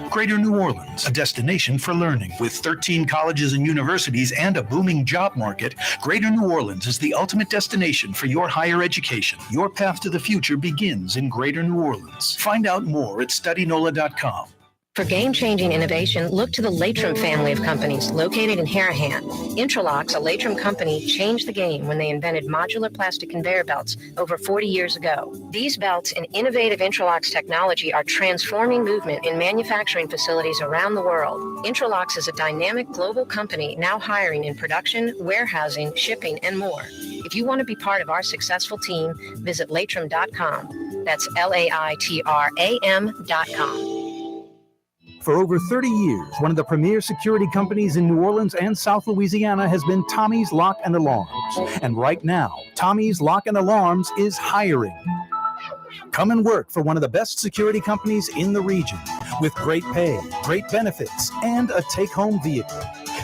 Greater New Orleans, a destination for learning. With 13 colleges and universities and a booming job market, Greater New Orleans is the ultimate destination for your higher education. Your path to the future begins in Greater New Orleans. Find out more at studynola.com. For game-changing innovation, look to the Latrim family of companies located in Harahan. Intralocks, a Latrim company, changed the game when they invented modular plastic conveyor belts over 40 years ago. These belts and innovative Intralocks technology are transforming movement in manufacturing facilities around the world. Intralocks is a dynamic global company now hiring in production, warehousing, shipping, and more. If you want to be part of our successful team, visit Latrim.com. That's LAITRAM.com. For over 30 years, one of the premier security companies in New Orleans and South Louisiana has been Tommy's Lock and Alarms. And right now, Tommy's Lock and Alarms is hiring. Come and work for one of the best security companies in the region with great pay, great benefits, and a take-home vehicle.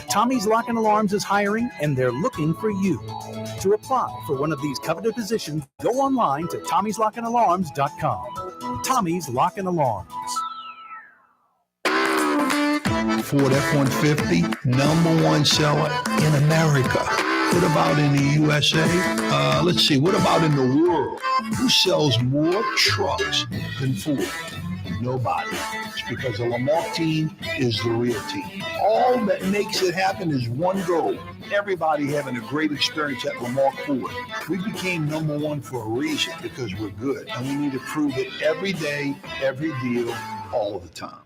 Tommy's Lock and Alarms is hiring, and they're looking for you. To apply for one of these coveted positions, go online to tommyslockанdalarms.com. Tommy's Lock and Alarms. Ford F-150, #1 seller in America. What about in the USA? Let's see, what about in the world? Who sells more trucks than Ford? Nobody. It's because the Lamarck team is the real team. All that makes it happen is one goal. Everybody having a great experience at Lamarck Ford. We became #1 for a reason, because we're good. And we need to prove it every day, every deal, all the time.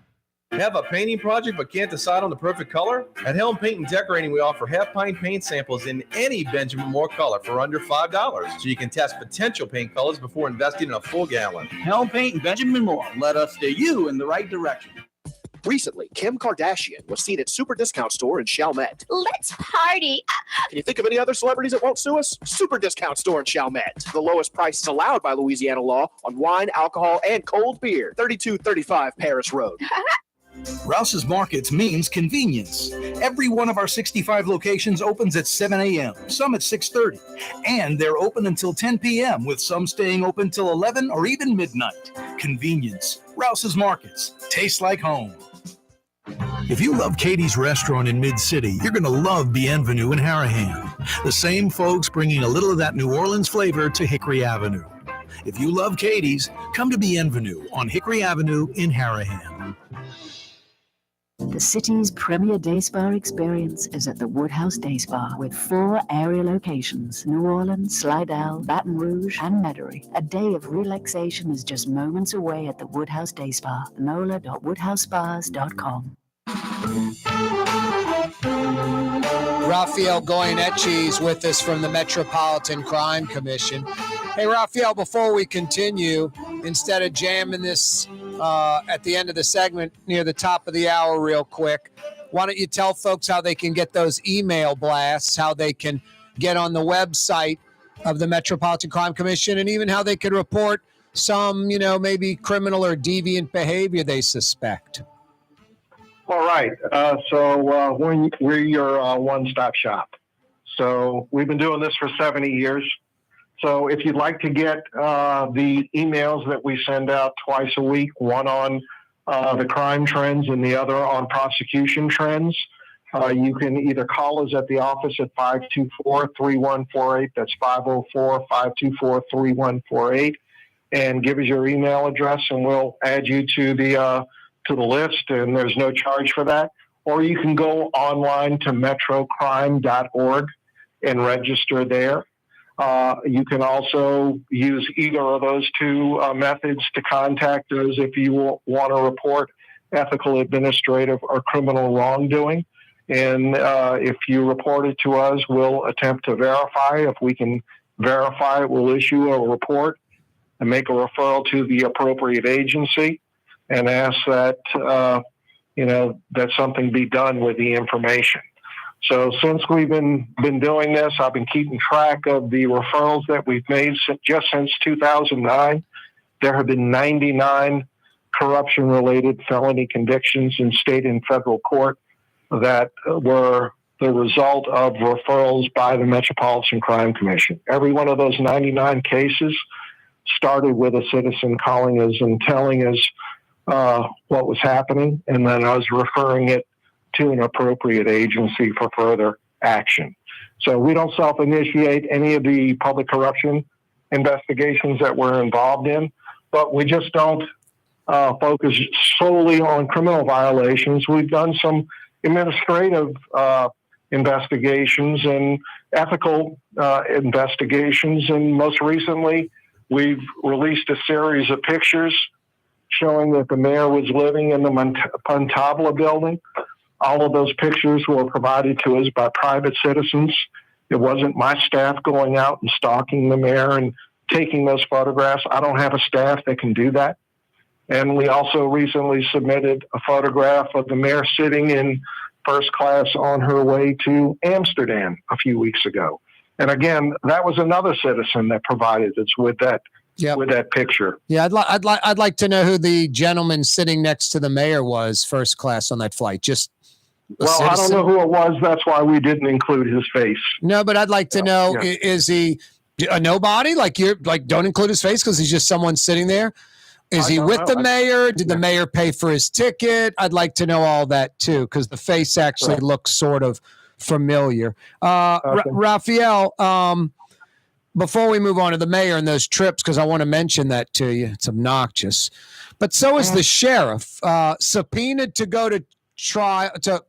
Have a painting project but can't decide on the perfect color? At Helm Paint and Decorating, we offer half-pint paint samples in any Benjamin Moore color for under $5, so you can test potential paint colors before investing in a full gallon. Helm Paint and Benjamin Moore. Let us steer you in the right direction. Recently, Kim Kardashian was seen at Super Discount Store in Chalmette. Let's party. Can you think of any other celebrities that won't sue us? Super Discount Store in Chalmette. The lowest prices allowed by Louisiana law on wine, alcohol, and cold beer. 3235 Paris Road. Rouse's Markets means convenience. Every one of our 65 locations opens at 7 a.m., some at 6:30, and they're open until 10 p.m., with some staying open till 11 or even midnight. Convenience. Rouse's Markets. Tastes like home. If you love Katie's Restaurant in Mid-City, you're going to love Bienvenue in Harahan. The same folks bringing a little of that New Orleans flavor to Hickory Avenue. If you love Katie's, come to Bienvenue on Hickory Avenue in Harahan. The city's premier day spa experience is at the Woodhouse Day Spa with 4 area locations: New Orleans, Slidell, Baton Rouge, and Metairie. A day of relaxation is just moments away at the Woodhouse Day Spa. NOLA.woodhousespas.com. Rafael Goyeneche is with us from the Metropolitan Crime Commission. Hey, Rafael, before we continue, instead of jamming this at the end of the segment near the top of the hour real quick, why don't you tell folks how they can get those email blasts, how they can get on the website of the Metropolitan Crime Commission, and even how they could report some, maybe criminal or deviant behavior they suspect. All right. We're your one-stop shop. So we've been doing this for 70 years. So if you'd like to get the emails that we send out twice a week, one on the crime trends and the other on prosecution trends, you can either call us at the office at 524-3148. That's 504-524-3148, and give us your email address, and we'll add you to the list, and there's no charge for that. Or you can go online to metrocrime.org and register there. You can also use either of those two methods to contact us if you want to report ethical, administrative, or criminal wrongdoing. And if you report it to us, we'll attempt to verify. If we can verify it, we'll issue a report and make a referral to the appropriate agency and ask that, that something be done with the information. So since we've been doing this, I've been keeping track of the referrals that we've made just since 2009. There have been 99 corruption-related felony convictions in state and federal court that were the result of referrals by the Metropolitan Crime Commission. Every one of those 99 cases started with a citizen calling us and telling us what was happening, and then I was referring it to an appropriate agency for further action. So we don't self-initiate any of the public corruption investigations that we're involved in, but we just don't focus solely on criminal violations. We've done some administrative investigations and ethical investigations, and most recently we've released a series of pictures showing that the mayor was living in the Pontabla building. All of those pictures were provided to us by private citizens. It wasn't my staff going out and stalking the mayor and taking those photographs. I don't have a staff that can do that. And we also recently submitted a photograph of the mayor sitting in first class on her way to Amsterdam a few weeks ago. And again, that was another citizen that provided us with that picture. Yeah, I'd like to know who the gentleman sitting next to the mayor was first class on that flight. Just well, I don't know who it was. That's why we didn't include his face. No, but I'd like to know: is he a nobody? Don't include his face because he's just someone sitting there. Is he with the mayor? Did the mayor pay for his ticket? I'd like to know all that too, because the face actually looks sort of familiar. Rafael, before we move on to the mayor and those trips, because I want to mention that to you, it's obnoxious. But so is the sheriff, subpoenaed to go to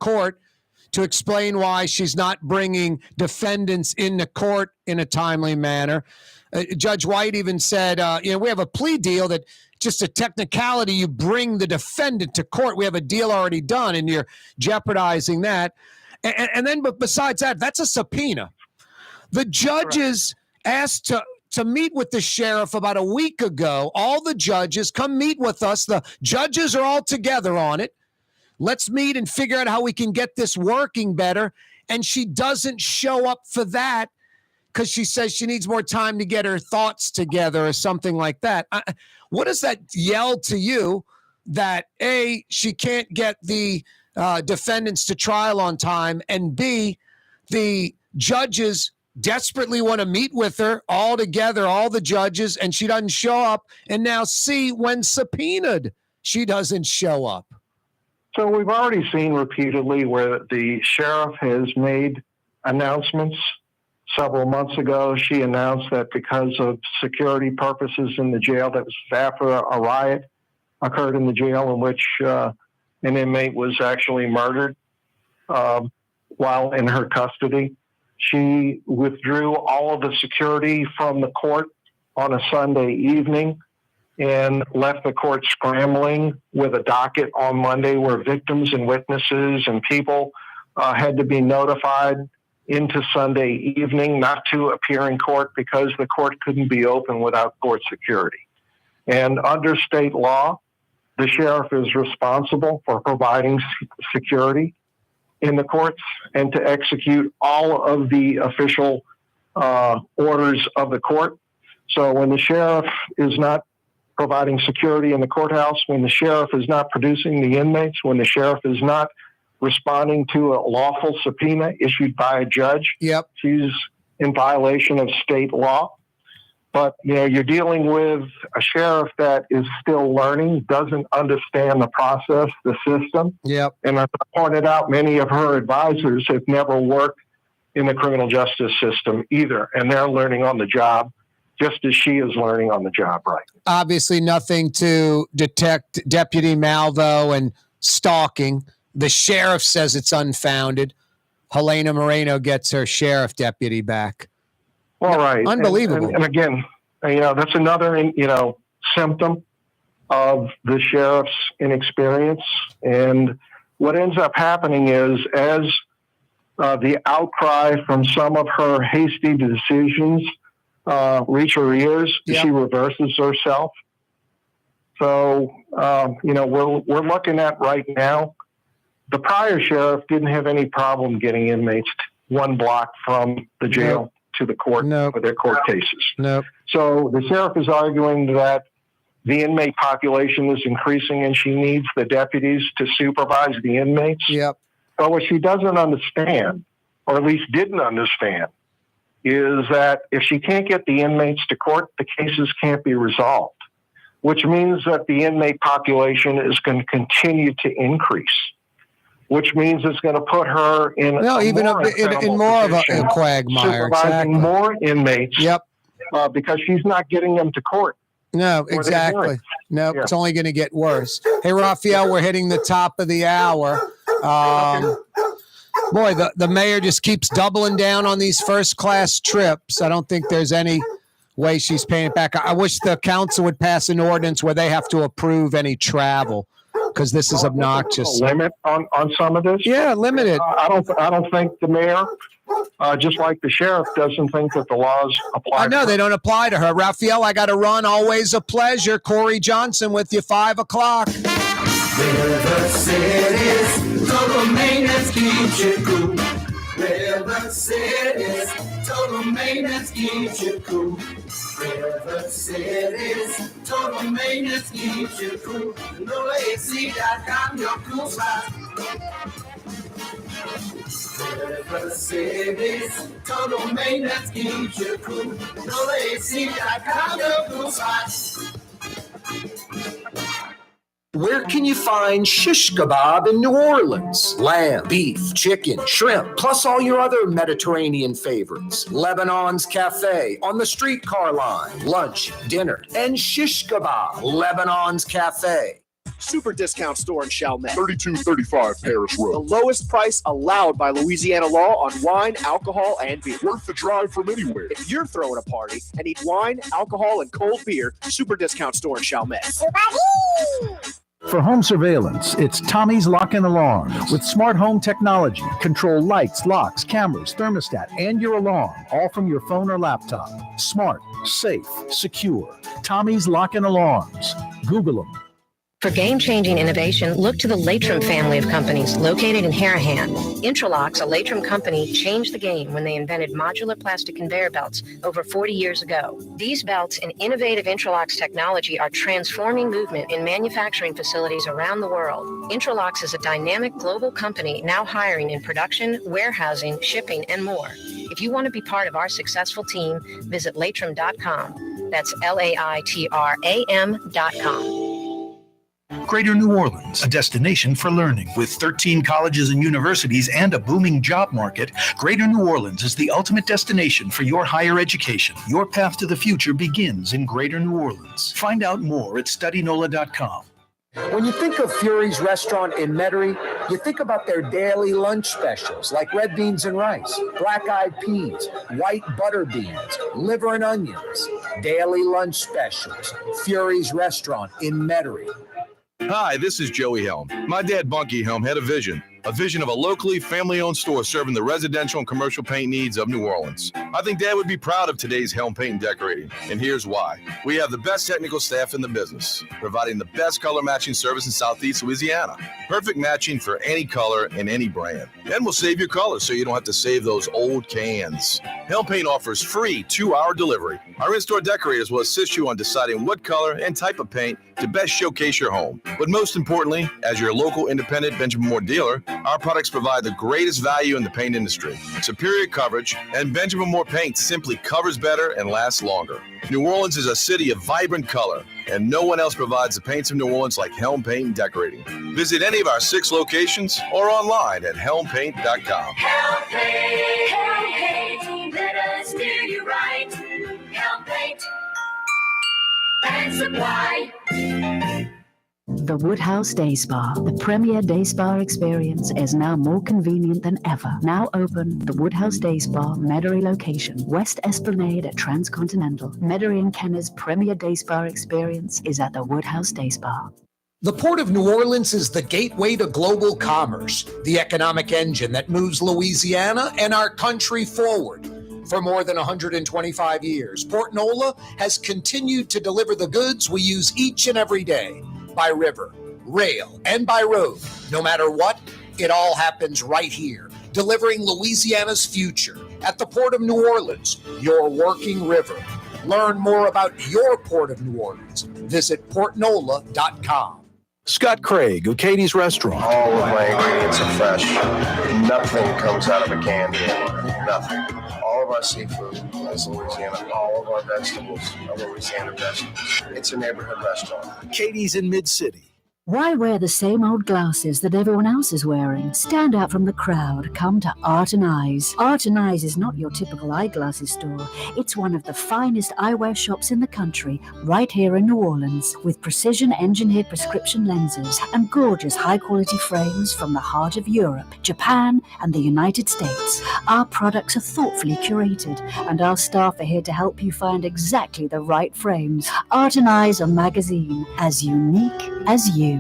court to explain why she's not bringing defendants into court in a timely manner. Judge White even said, we have a plea deal that just a technicality, you bring the defendant to court. We have a deal already done, and you're jeopardizing that. And then, but besides that, that's a subpoena. The judges asked to meet with the sheriff about a week ago. All the judges, come meet with us. The judges are all together on it. Let's meet and figure out how we can get this working better. And she doesn't show up for that because she says she needs more time to get her thoughts together or something like that. What does that yell to you that, A, she can't get the defendants to trial on time, and B, the judges desperately want to meet with her all together, all the judges, and she doesn't show up, and now C, when subpoenaed, she doesn't show up? So we've already seen repeatedly where the sheriff has made announcements. Several months ago, she announced that because of security purposes in the jail, that was after a riot occurred in the jail in which an inmate was actually murdered while in her custody. She withdrew all of the security from the court on a Sunday evening and left the court scrambling with a docket on Monday where victims and witnesses and people had to be notified into Sunday evening not to appear in court because the court couldn't be open without court security. And under state law, the sheriff is responsible for providing security in the courts and to execute all of the official orders of the court. So when the sheriff is not providing security in the courthouse, when the sheriff is not producing the inmates, when the sheriff is not responding to a lawful subpoena issued by a judge, she's in violation of state law. But you're dealing with a sheriff that is still learning, doesn't understand the process, the system. And as I pointed out, many of her advisors have never worked in the criminal justice system either, and they're learning on the job, just as she is learning on the job right now. Obviously nothing to detect Deputy Malvo and stalking. The sheriff says it's unfounded. Helena Moreno gets her sheriff deputy back. All right. Unbelievable. And again, that's another, symptom of the sheriff's inexperience. And what ends up happening is as the outcry from some of her hasty decisions reach her ears, she reverses herself. So, we're looking at right now, the prior sheriff didn't have any problem getting inmates one block from the jail to the court for their court cases. So the sheriff is arguing that the inmate population is increasing and she needs the deputies to supervise the inmates. But what she doesn't understand, or at least didn't understand, is that if she can't get the inmates to court, the cases can't be resolved, which means that the inmate population is going to continue to increase, which means it's going to put her in more of a quagmire, supervising more inmates. Because she's not getting them to court. No, exactly. No, it's only going to get worse. Hey, Rafael, we're hitting the top of the hour. Boy, the mayor just keeps doubling down on these first-class trips. I don't think there's any way she's paying it back. I wish the council would pass an ordinance where they have to approve any travel because this is obnoxious. A limit on some of this? Yeah, limited. I don't think the mayor, just like the sheriff, doesn't think that the laws apply. No, they don't apply to her. Rafael, I got to run. Always a pleasure. Corey Johnson with you, 5 o'clock. River City's total maintenance keeps you cool. River City's total maintenance keeps you cool. River City's total maintenance keeps you cool. NoAC.com, your cool spot. River City's total maintenance keeps you cool. NoAC.com, your cool spot. Where can you find shish kebab in New Orleans? Lamb, beef, chicken, shrimp, plus all your other Mediterranean favorites. Lebanon's Cafe on the streetcar line. Lunch, dinner, and shish kebab. Lebanon's Cafe. Super discount store in Chalmette. 3235 Paris Road. The lowest price allowed by Louisiana law on wine, alcohol, and beer. Worth the drive from anywhere. If you're throwing a party and need wine, alcohol, and cold beer, super discount store in Chalmette. For home surveillance, it's Tommy's Lock and Alarm. With smart home technology, control lights, locks, cameras, thermostat, and your alarm, all from your phone or laptop. Smart, safe, secure. Tommy's Lock and Alarms. Google them. For game-changing innovation, look to the Latrim family of companies located in Harahan. Intralocks, a Latrim company, changed the game when they invented modular plastic conveyor belts over 40 years ago. These belts and innovative Intralocks technology are transforming movement in manufacturing facilities around the world. Intralocks is a dynamic global company now hiring in production, warehousing, shipping, and more. If you want to be part of our successful team, visit Latrim.com. That's LAITRAM.com. Greater New Orleans, a destination for learning. With 13 colleges and universities and a booming job market, Greater New Orleans is the ultimate destination for your higher education. Your path to the future begins in Greater New Orleans. Find out more at studynola.com. When you think of Fury's Restaurant in Metairie, you think about their daily lunch specials like red beans and rice, black-eyed peas, white butter beans, liver and onions. Daily lunch specials. Fury's Restaurant in Metairie. Hi, this is Joey Helm. My dad, Bunky Helm, had a vision of a locally family-owned store serving the residential and commercial paint needs of New Orleans. I think Dad would be proud of today's Helm Paint and Decorating, and here's why. We have the best technical staff in the business, providing the best color matching service in Southeast Louisiana. Perfect matching for any color and any brand. And we'll save your colors so you don't have to save those old cans. Helm Paint offers free 2-hour delivery. Our in-store decorators will assist you on deciding what color and type of paint to best showcase your home. But most importantly, as your local independent Benjamin Moore dealer, our products provide the greatest value in the paint industry. Superior coverage, and Benjamin Moore paint simply covers better and lasts longer. New Orleans is a city of vibrant color, and no one else provides the paints of New Orleans like Helm Paint and Decorating. Visit any of our 6 locations or online at helmpaint.com. Helm Paint, Helm Paint, let us steer you right. Helm Paint and Supply. The Woodhouse Day Spa, the premier day spa experience, is now more convenient than ever. Now open, the Woodhouse Day Spa, Metairie location, West Esplanade at Transcontinental. Metairie and Kenner's premier day spa experience is at the Woodhouse Day Spa. The Port of New Orleans is the gateway to global commerce, the economic engine that moves Louisiana and our country forward. For more than 125 years, Port Nola has continued to deliver the goods we use each and every day. By river, rail, and by road. No matter what, it all happens right here, delivering Louisiana's future at the Port of New Orleans, your working river. Learn more about your Port of New Orleans. Visit portnola.com. Scott Craig of Katie's Restaurant. All of my ingredients are fresh. Nothing comes out of a can here. Nothing. All of our seafood is Louisiana. All of our vegetables are Louisiana vegetables. It's a neighborhood restaurant. Katie's in Mid-City. Why wear the same old glasses that everyone else is wearing? Stand out from the crowd. Come to Art and Eyes. Art and Eyes is not your typical eyeglasses store. It's one of the finest eyewear shops in the country, right here in New Orleans, with precision-engineered prescription lenses and gorgeous high-quality frames from the heart of Europe, Japan, and the United States. Our products are thoughtfully curated, and our staff are here to help you find exactly the right frames. Art and Eyes, a magazine as unique as you.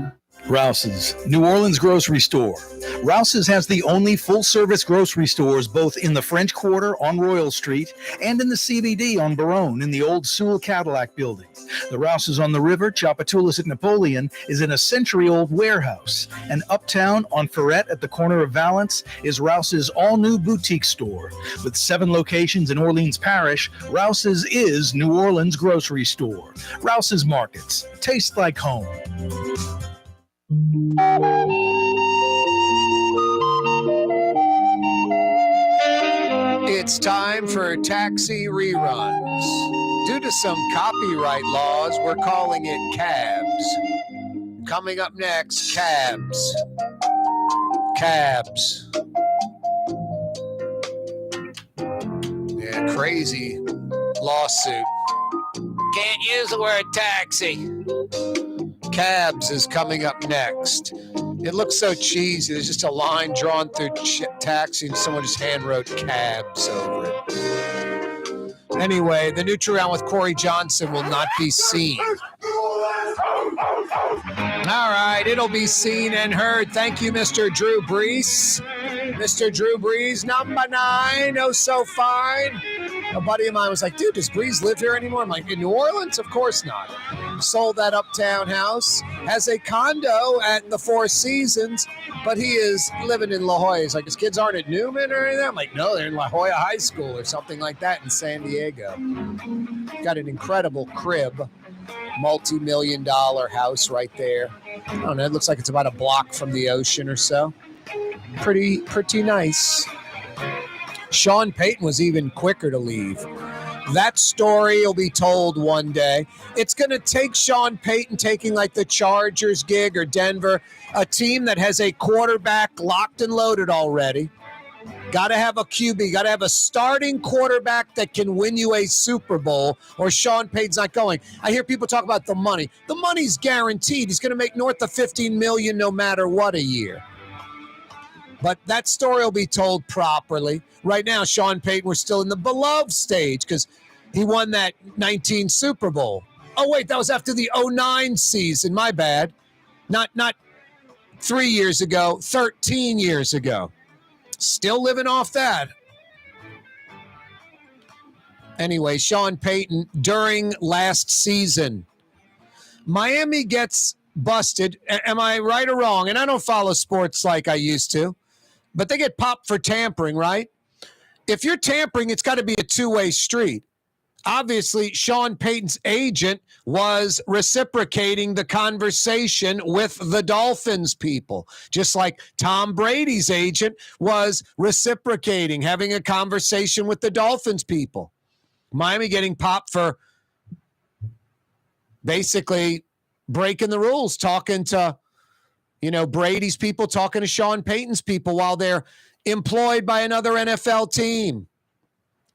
Rouse's, New Orleans grocery store. Rouse's has the only full-service grocery stores both in the French Quarter on Royal Street and in the CBD on Baronne in the old Sewell Cadillac building. The Rouse's on the river, Tchoupitoulas at Napoleon, is in a century-old warehouse. And Uptown on Ferret at the corner of Valence is Rouse's all-new boutique store. With 7 locations in Orleans Parish, Rouse's is New Orleans grocery store. Rouse's Markets. Taste like home. It's time for Taxi Reruns. Due to some copyright laws, we're calling it Cabs. Coming up next, Cabs. Cabs. Yeah, crazy lawsuit. Can't use the word taxi. Cabs is coming up next. It looks so cheesy. There's just a line drawn through taxi and someone just hand wrote cabs over it. Anyway, the Nutri-Round with Corey Johnson will not be seen. All right, it'll be seen and heard. Thank you, Mr. Drew Brees. Mr. Drew Brees, number 9. Oh, so fine. A buddy of mine was like, dude, does Brees live here anymore? I'm like, in New Orleans? Of course not. Sold that Uptown house, has a condo at the Four Seasons, but he is living in La Jolla. He's like, his kids aren't at Newman or anything? I'm like, no, they're in La Jolla High School or something like that in San Diego. Got an incredible crib, multi-million-dollar house right there. I don't know, it looks like it's about a block from the ocean or so. Pretty nice. Sean Payton was even quicker to leave. That story will be told one day. It's going to take Sean Payton taking like the Chargers gig or Denver, a team that has a quarterback locked and loaded already. Got to have a QB, got to have a starting quarterback that can win you a Super Bowl, or Sean Payton's not going. I hear people talk about the money. The money's guaranteed. He's going to make north of $15 million no matter what a year. But that story will be told properly. Right now, Sean Payton, we're still in the beloved stage because he won that 19 Super Bowl. Oh, wait, that was after the 09 season. My bad. Not 3 years ago, 13 years ago. Still living off that. Anyway, Sean Payton, during last season, Miami gets busted. Am I right or wrong? And I don't follow sports like I used to. But they get popped for tampering, right? If you're tampering, it's got to be a two-way street. Obviously, Sean Payton's agent was reciprocating the conversation with the Dolphins people, just like Tom Brady's agent was reciprocating, having a conversation with the Dolphins people. Miami getting popped for basically breaking the rules, talking to Brady's people, talking to Sean Payton's people while they're employed by another NFL team.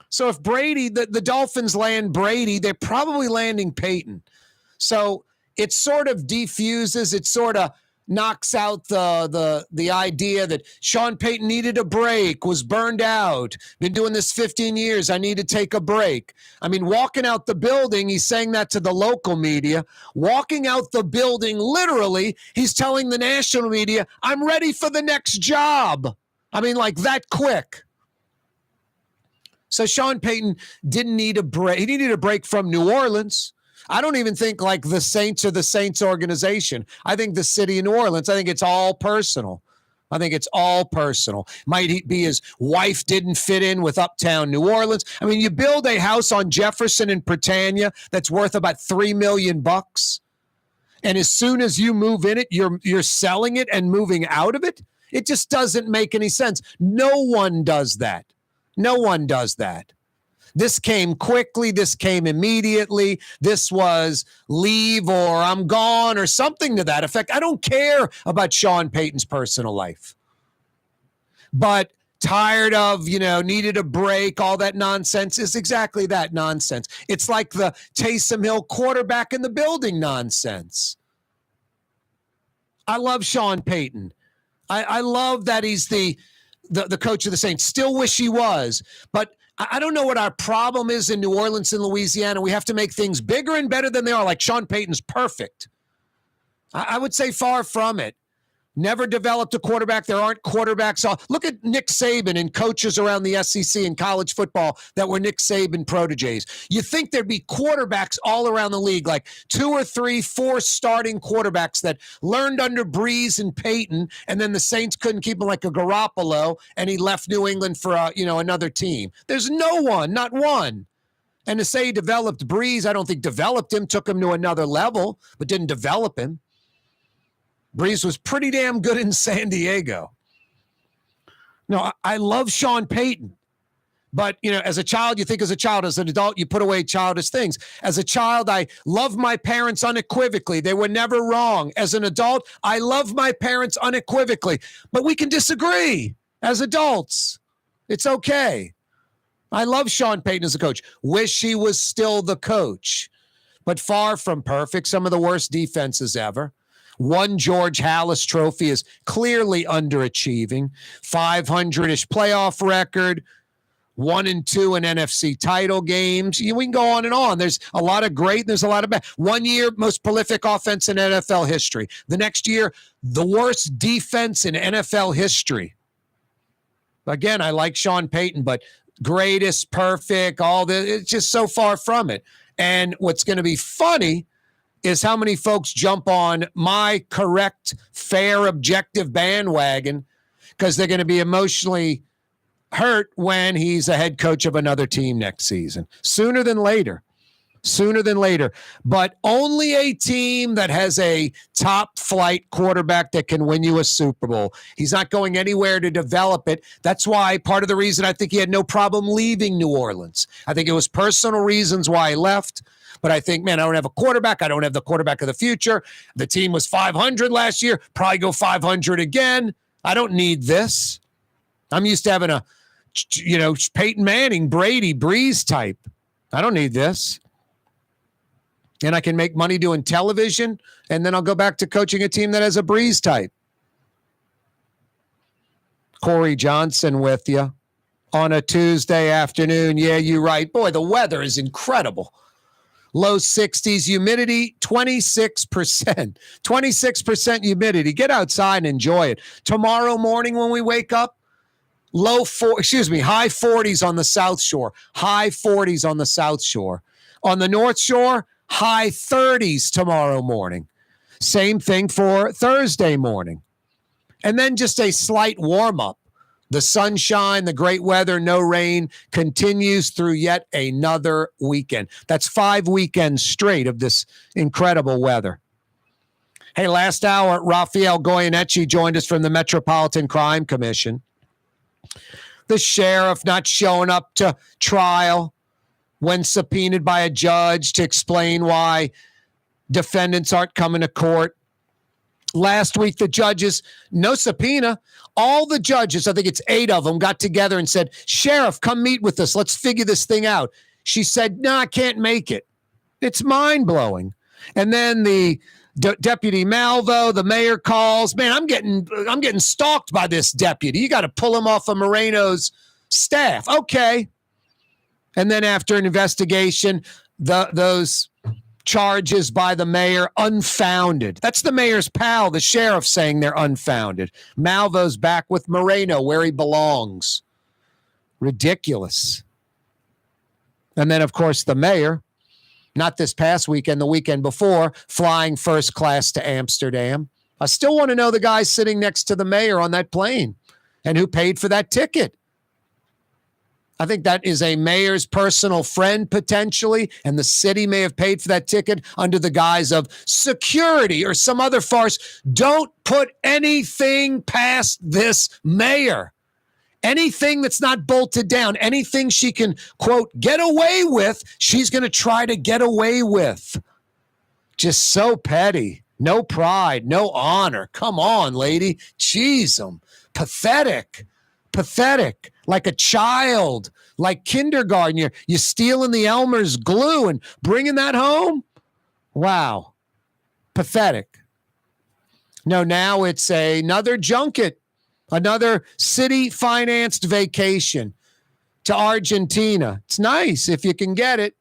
So if Brady, the Dolphins land Brady, they're probably landing Payton. So it sort of defuses, it sort of knocks out the idea that Sean Payton needed a break, was burned out, been doing this 15 years, I need to take a break. I mean, walking out the building, he's saying that to the local media. Walking out the building, literally, he's telling the national media, I'm ready for the next job. I mean, like that quick. So Sean Payton didn't need a break. He needed a break from New Orleans. I don't even think like the Saints or the Saints organization. I think the city of New Orleans, I think it's all personal. Might he be his wife didn't fit in with Uptown New Orleans. I mean, you build a house on Jefferson and Britannia that's worth about $3 million. And as soon as you move in it, you're selling it and moving out of it. It just doesn't make any sense. No one does that. This came quickly. This came immediately. This was leave or I'm gone or something to that effect. I don't care about Sean Payton's personal life. But tired of, needed a break, all that nonsense is exactly that nonsense. It's like the Taysom Hill quarterback in the building nonsense. I love Sean Payton. I love that he's the coach of the Saints. Still wish he was. But I don't know what our problem is in New Orleans and Louisiana. We have to make things bigger and better than they are. Like Sean Payton's perfect. I would say far from it. Never developed a quarterback. There aren't quarterbacks. Look at Nick Saban and coaches around the SEC in college football that were Nick Saban proteges. You think there'd be quarterbacks all around the league, like 2 or 3, 4 starting quarterbacks that learned under Breeze and Peyton, and then the Saints couldn't keep him, like a Garoppolo, and he left New England for another team. There's no one, not one. And to say he developed Breeze, I don't think developed him, took him to another level, but didn't develop him. Breeze was pretty damn good in San Diego. No, I love Sean Payton. But, as a child, you think as a child. As an adult, you put away childish things. As a child, I love my parents unequivocally. They were never wrong. As an adult, I love my parents unequivocally. But we can disagree as adults. It's okay. I love Sean Payton as a coach. Wish he was still the coach. But far from perfect. Some of the worst defenses ever. One George Halas trophy is clearly underachieving. 500-ish playoff record. 1-2 in NFC title games. We can go on and on. There's a lot of great and there's a lot of bad. 1 year, most prolific offense in NFL history. The next year, the worst defense in NFL history. Again, I like Sean Payton, but greatest, perfect, all this, it's just so far from it. And what's going to be funny is how many folks jump on my correct, fair, objective bandwagon because they're going to be emotionally hurt when he's a head coach of another team next season. Sooner than later. But only a team that has a top flight quarterback that can win you a Super Bowl. He's not going anywhere to develop it. That's why part of the reason I think he had no problem leaving New Orleans. I think it was personal reasons why he left. But I think, man, I don't have a quarterback. I don't have the quarterback of the future. The team was 500 last year. Probably go 500 again. I don't need this. I'm used to having a, Peyton Manning, Brady, Breeze type. I don't need this. And I can make money doing television, and then I'll go back to coaching a team that has a Breeze type. Corey Johnson with you on a Tuesday afternoon. Yeah, you're right. Boy, the weather is incredible. Low 60s, humidity 26%. 26% humidity. Get outside and enjoy it. Tomorrow morning when we wake up, high 40s on the South Shore. High 40s on the South Shore. On the North Shore, high 30s tomorrow morning. Same thing for Thursday morning. And then just a slight warm-up. The sunshine, the great weather, no rain continues through yet another weekend. That's 5 weekends straight of this incredible weather. Hey, last hour, Rafael Goyeneche joined us from the Metropolitan Crime Commission. The sheriff not showing up to trial when subpoenaed by a judge to explain why defendants aren't coming to court. Last week, the judges, no subpoena. All the judges, I think it's 8 of them, got together and said, Sheriff, come meet with us. Let's figure this thing out. She said, no, I can't make it. It's mind-blowing. And then the Deputy Malvo, the mayor calls. Man, I'm getting stalked by this deputy. You got to pull him off of Moreno's staff. Okay. And then after an investigation, those charges by the mayor, unfounded. That's the mayor's pal, the sheriff, saying they're unfounded. Malvo's back with Moreno where he belongs. Ridiculous. And then, of course, the mayor, not this past weekend, the weekend before, flying first class to Amsterdam. I still want to know the guy sitting next to the mayor on that plane and who paid for that ticket. I think that is a mayor's personal friend, potentially, and the city may have paid for that ticket under the guise of security or some other farce. Don't put anything past this mayor. Anything that's not bolted down, anything she can, quote, get away with, she's going to try to get away with. Just so petty. No pride, no honor. Come on, lady. Jeez, pathetic. Pathetic. Like a child, like kindergarten. You're stealing the Elmer's glue and bringing that home? Wow. Pathetic. No, now it's another junket, another city-financed vacation to Argentina. It's nice if you can get it.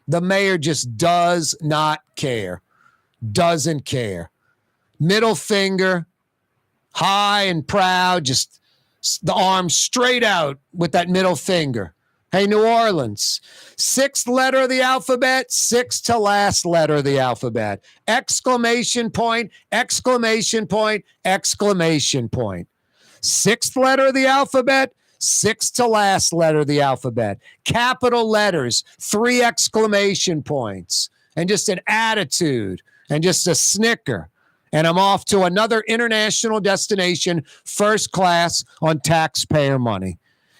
The mayor just does not care. Doesn't care. middle finger, high and proud, just the arm straight out with that middle finger. Hey, New Orleans, 6th letter of the alphabet, 6th to last letter of the alphabet. Exclamation point, exclamation point, exclamation point. 6th letter of the alphabet, 6th to last letter of the alphabet. Capital letters, 3 exclamation points, and just an attitude and just a snicker. And I'm off to another international destination, first class on taxpayer money.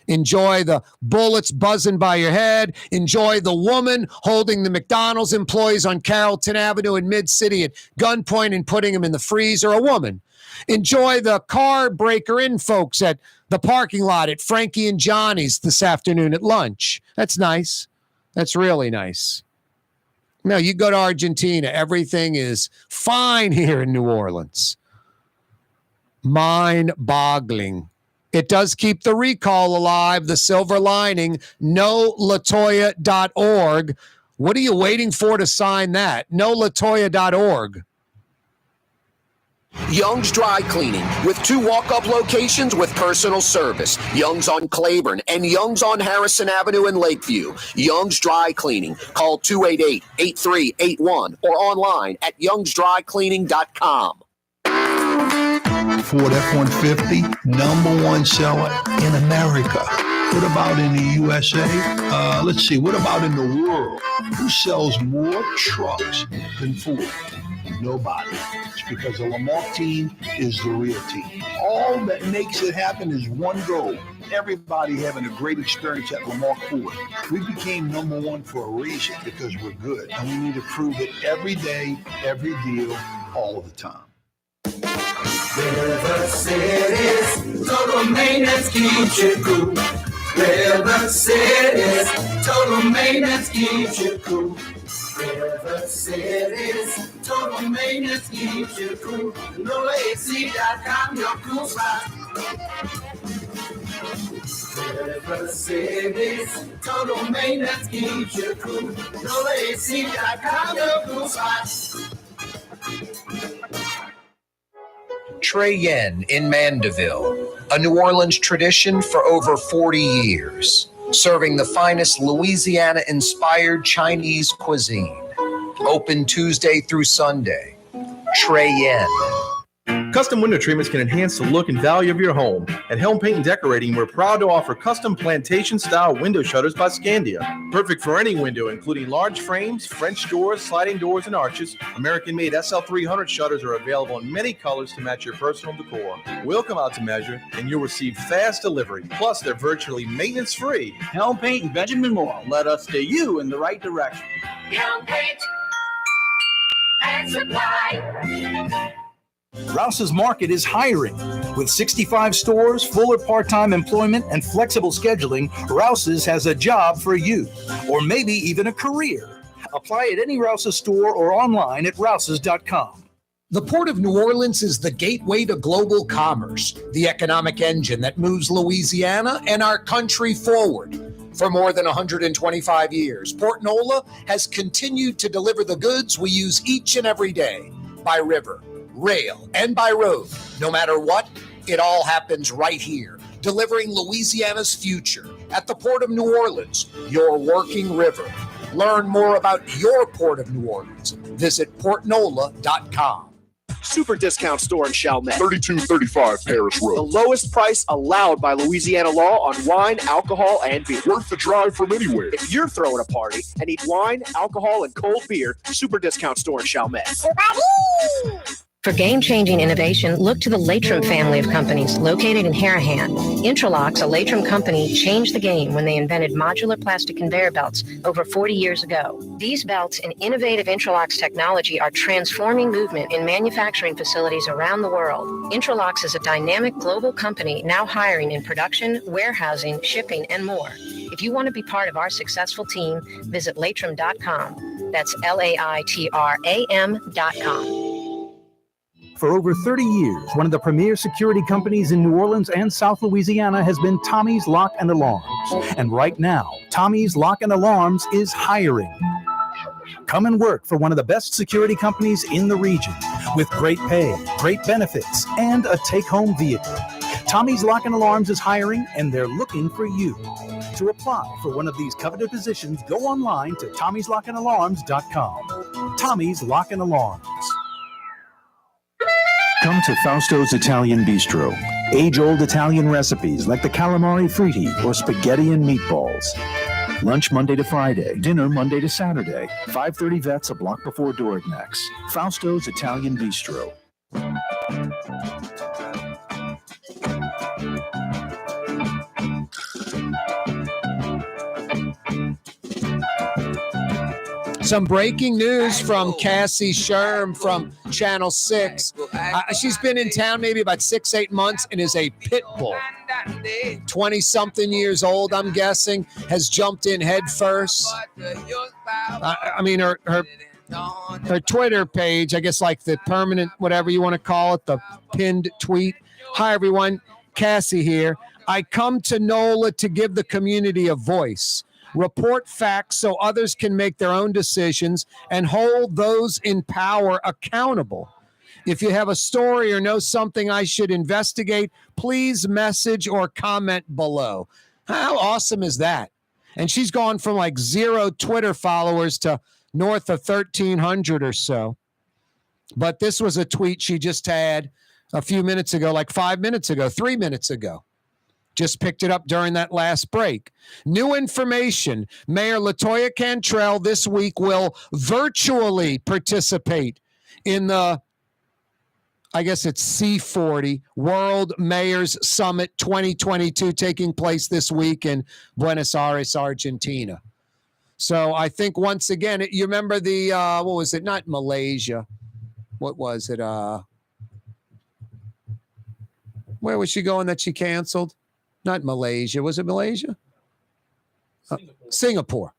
Enjoy the bullets buzzing by your head. Enjoy the woman holding the McDonald's employees on Carrollton Avenue in Mid-City at gunpoint and putting them in the freezer. A woman. Enjoy the car breaker in folks at the parking lot at Frankie and Johnny's this afternoon at lunch. That's nice. That's really nice. No, you go to Argentina. Everything is fine here in New Orleans. Mind-boggling. It does keep the recall alive, the silver lining, nolatoya.org. What are you waiting for to sign that? nolatoya.org. Young's Dry Cleaning, with 2 walk-up locations with personal service. Young's on Claiborne and Young's on Harrison Avenue in Lakeview. Young's Dry Cleaning. Call 288-8381 or online at youngsdrycleaning.com. Ford F-150, #1 seller in America. What about in the USA? Let's see, what about in the world? Who sells more trucks than Ford? Nobody. It's because the Lamarck team is the real team. All that makes it happen is one goal. Everybody having a great experience at Lamarck Ford. We became #1 for a reason, because we're good. And we need to prove it every day, every deal, all the time. River City's total maintenance keeps you cool. River City's total maintenance keeps you cool. River City's total maintenance keeps you cool. NoAC.com, your cool spot. River City's total maintenance keeps you cool. NoAC.com, your cool spot. Trey Yen in Mandeville, a New Orleans tradition for over 40 years, serving the finest Louisiana-inspired Chinese cuisine. Open Tuesday through Sunday. Trey Yen. Custom window treatments can enhance the look and value of your home. At Helm Paint and Decorating, we're proud to offer custom plantation-style window shutters by Scandia. Perfect for any window, including large frames, French doors, sliding doors, and arches. American-made SL300 shutters are available in many colors to match your personal decor. We'll come out to measure, and you'll receive fast delivery. Plus, they're virtually maintenance-free. Helm Paint and Benjamin Moore. Let us steer you in the right direction. Helm Paint and Supply. Rouse's Market is hiring. With 65 stores, full or part-time employment, and flexible scheduling, Rouse's has a job for you, or maybe even a career. Apply at any Rouse's store or online at rouses.com. The Port of New Orleans is the gateway to global commerce, the economic engine that moves Louisiana and our country forward. For more than 125 years, Port Nola has continued to deliver the goods we use each and every day, by river, rail, and by road. No matter what, it all happens right here, delivering Louisiana's future at the Port of New Orleans, your working river. Learn more about your Port of New Orleans. Visit portnola.com. Super discount store in Chalmette. 3235 Paris Road. The lowest price allowed by Louisiana law on wine, alcohol, and beer. Worth the drive from anywhere. If you're throwing a party and need wine, alcohol, and cold beer, super discount store in Chalmette. For game-changing innovation, look to the Latrim family of companies located in Harahan. Intralox, a Latrim company, changed the game when they invented modular plastic conveyor belts over 40 years ago. These belts and innovative Intralox technology are transforming movement in manufacturing facilities around the world. Intralox is a dynamic global company now hiring in production, warehousing, shipping, and more. If you want to be part of our successful team, visit latrim.com. That's LAITRAM.com. For over 30 years, one of the premier security companies in New Orleans and South Louisiana has been Tommy's Lock and Alarms. And right now, Tommy's Lock and Alarms is hiring. Come and work for one of the best security companies in the region. with great pay, great benefits, and a take-home vehicle. Tommy's Lock and Alarms is hiring, and they're looking for you. To apply for one of these coveted positions, go online to tommyslockandalarms.com. Tommy's Lock and Alarms. Come to Fausto's Italian Bistro. Age-old Italian recipes like the calamari fritti or spaghetti and meatballs. Lunch Monday to Friday, dinner Monday to Saturday. 530 Vets, a block before Goyeneche. Fausto's Italian Bistro. Some breaking news from Cassie Schirm from Channel 6. She's been in town maybe about 6-8 months and is a pit bull. 20-something years old, I'm guessing, has jumped in head first. I mean, her Twitter page, I guess like the permanent, whatever you want to call it, the pinned tweet. Hi, everyone. Cassie here. I come to NOLA to give the community a voice. Report facts so others can make their own decisions and hold those in power accountable. If you have a story or know something I should investigate, please message or comment below. How awesome is that? And she's gone from like 0 Twitter followers to north of 1,300 or so. But this was a tweet she just had a few minutes ago, like 5 minutes ago, 3 minutes ago. Just picked it up during that last break. New information. Mayor LaToya Cantrell this week will virtually participate in the, I guess it's C40 World Mayors Summit 2022 taking place this week in Buenos Aires, Argentina. So I think once again, you remember the, what was it? Not Malaysia. What was it? Where was she going that she canceled? Not Malaysia. Was it Malaysia? Singapore.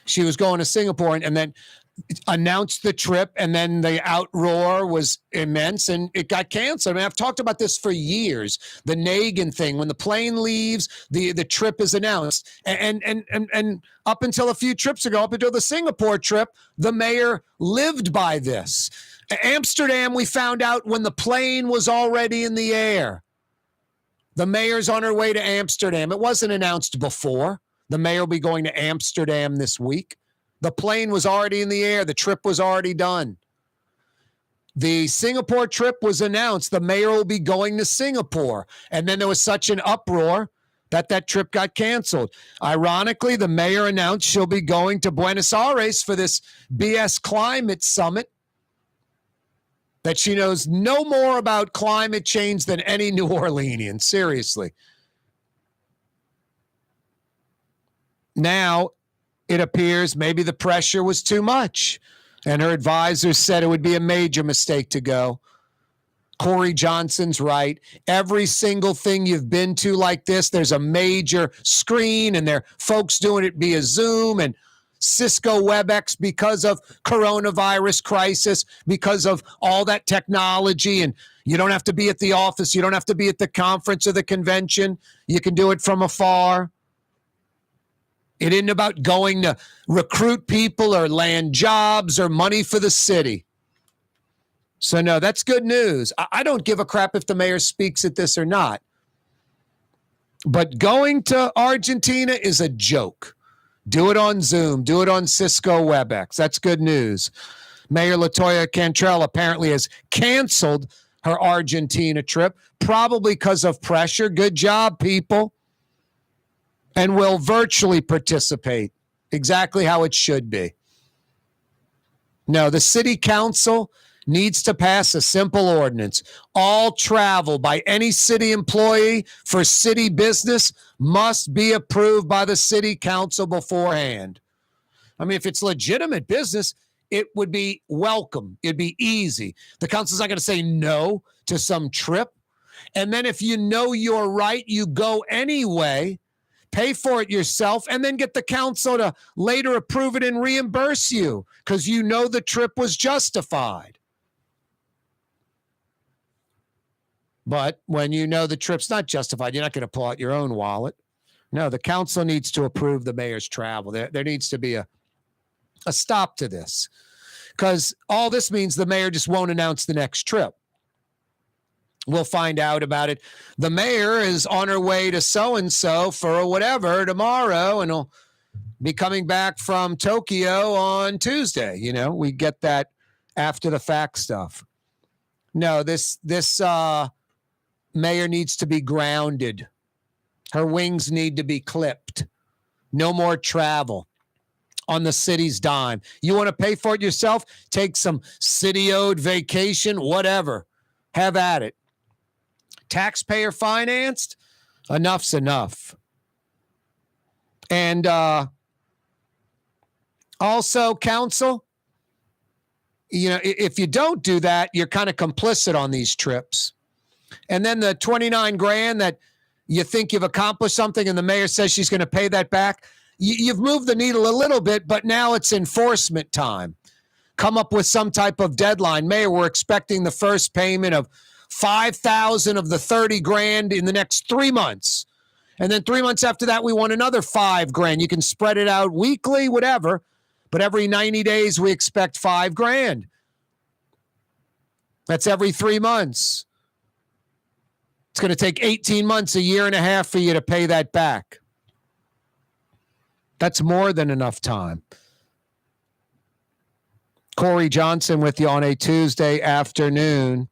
She was going to Singapore and then announced the trip, and then the outroar was immense and it got canceled. I mean, I've talked about this for years. The Nagin thing, when the plane leaves, the trip is announced. And up until a few trips ago, up until the Singapore trip, the mayor lived by this. Amsterdam, we found out when the plane was already in the air. The mayor's on her way to Amsterdam. It wasn't announced before. The mayor will be going to Amsterdam this week. The plane was already in the air. The trip was already done. The Singapore trip was announced. The mayor will be going to Singapore. And then there was such an uproar that trip got canceled. Ironically, the mayor announced she'll be going to Buenos Aires for this BS climate summit, that she knows no more about climate change than any New Orleanian. Seriously. Now, it appears maybe the pressure was too much, and her advisors said it would be a major mistake to go. Corey Johnson's right. Every single thing you've been to like this, there's a major screen, and there are folks doing it via Zoom and Cisco WebEx because of coronavirus crisis, because of all that technology, and you don't have to be at the office. You don't have to be at the conference or the convention. You can do it from afar. It isn't about going to recruit people or land jobs or money for the city. So, no, that's good news. I don't give a crap if the mayor speaks at this or not. But going to Argentina is a joke. Do it on Zoom. Do it on Cisco WebEx. That's good news. Mayor LaToya Cantrell apparently has canceled her Argentina trip, probably because of pressure. Good job, people. And will virtually participate. Exactly how it should be. No, the city council needs to pass a simple ordinance. All travel by any city employee for city business must be approved by the city council beforehand. I mean, if it's legitimate business, it would be welcome. It'd be easy. The council's not going to say no to some trip. And then if you know you're right, you go anyway, pay for it yourself, and then get the council to later approve it and reimburse you because you know the trip was justified. But when you know the trip's not justified, you're not going to pull out your own wallet. No, the council needs to approve the mayor's travel. There needs to be a stop to this. because all this means the mayor just won't announce the next trip. We'll find out about it. The mayor is on her way to so-and-so for whatever tomorrow, and will be coming back from Tokyo on Tuesday. You know, we get that after the fact stuff. No, this mayor needs to be grounded. Her wings need to be clipped. No more travel on the city's dime. You want to pay for it yourself? Take some city-owed vacation, whatever. Have at it. Taxpayer financed? Enough's enough. And also, council, you know, if you don't do that, you're kind of complicit on these trips. And then the 29 grand that you think you've accomplished something and the mayor says she's going to pay that back, you've moved the needle a little bit, but now it's enforcement time. Come up with some type of deadline. Mayor, we're expecting the first payment of 5,000 of the 30 grand in the next 3 months. And then 3 months after that, we want another 5 grand. You can spread it out weekly, whatever. But every 90 days, we expect 5 grand. That's every 3 months. It's going to take 18 months, a year and a half for you to pay that back. That's more than enough time. Corey Johnson with you on a Tuesday afternoon.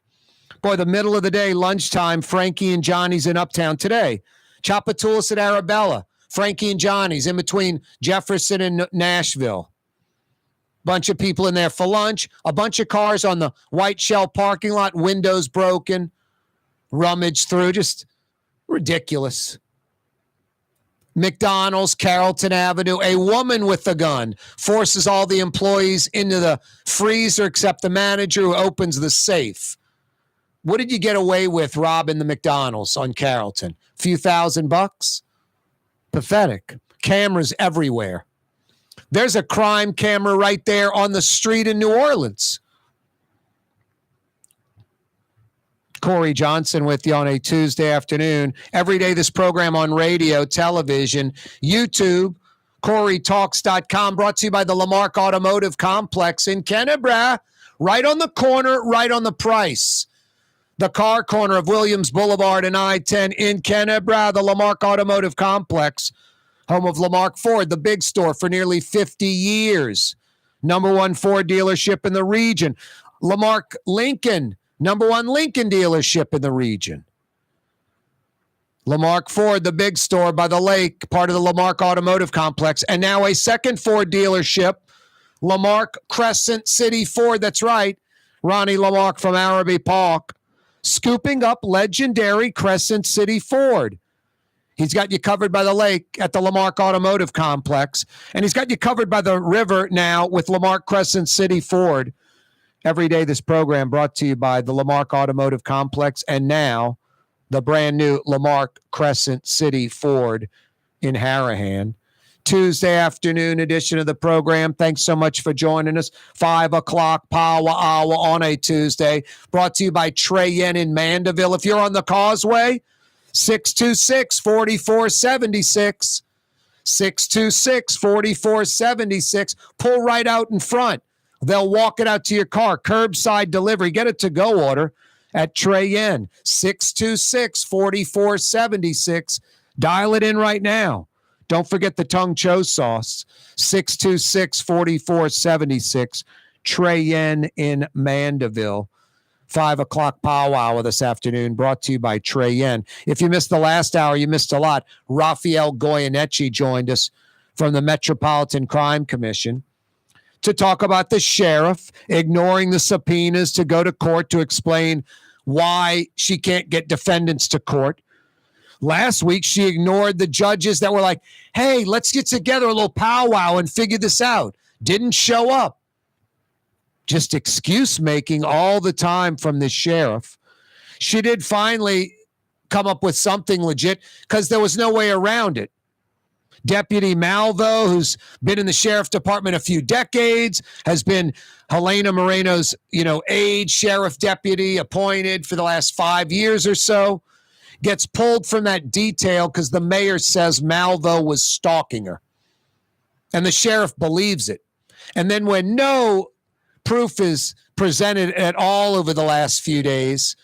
Boy, the middle of the day, lunchtime, Frankie and Johnny's in Uptown today. Chapatoulas at Arabella. Frankie and Johnny's in between Jefferson and Nashville. Bunch of people in there for lunch. A bunch of cars on the White Shell parking lot, windows broken, rummaged through, just ridiculous. McDonald's, Carrollton Avenue, a woman with a gun forces all the employees into the freezer except the manager who opens the safe. What did you get away with robbing the McDonald's on Carrollton? A few $1,000? Pathetic. Cameras everywhere. There's a crime camera right there on the street in New Orleans. Corey Johnson with you on a Tuesday afternoon. Every day this program on radio, television, YouTube, CoreyTalks.com, brought to you by the Lamarck Automotive Complex in Kennebra. Right on the corner, right on the price. The car corner of Williams Boulevard and I-10 in Kennebra, the Lamarck Automotive Complex. Home of Lamarck Ford, the big store for nearly 50 years. Number one Ford dealership in the region. Lamarck Lincoln, number one Lincoln dealership in the region. Lamarck Ford, the big store by the lake, part of the Lamarck Automotive Complex. And now a second Ford dealership, Lamarck Crescent City Ford. That's right, Ronnie Lamarck from Araby Park, scooping up legendary Crescent City Ford. He's got you covered by the lake at the Lamarck Automotive Complex, and he's got you covered by the river now with Lamarck Crescent City Ford. Every day this program brought to you by the Lamarck Automotive Complex, and now the brand new Lamarck Crescent City Ford in Harahan. Tuesday afternoon edition of the program. Thanks so much for joining us. 5 o'clock power hour on a Tuesday, brought to you by Trey Yen in Mandeville. If you're on the Causeway, 626-4476. 626-4476. Pull right out in front. They'll walk it out to your car. Curbside delivery. Get a to-go order at Trey Yen. 626-4476. Dial it in right now. Don't forget the tongue cho sauce. 626-4476. Trey Yen in Mandeville. 5 o'clock power hour this afternoon, brought to you by Trey Yen. If you missed the last hour, you missed a lot. Rafael Goyeneche joined us from the Metropolitan Crime Commission to talk about the sheriff ignoring the subpoenas to go to court to explain why she can't get defendants to court. Last week, she ignored the judges that were like, hey, let's get together a little powwow and figure this out. Didn't show up. Just excuse making all the time from the sheriff. She did finally come up with something legit because there was no way around it. Deputy Malvo, who's been in the sheriff department a few decades, has been Helena Moreno's, aide sheriff deputy appointed for the last 5 years or so, gets pulled from that detail because the mayor says Malvo was stalking her. And the sheriff believes it. And then when no proof is presented at all over the last few days.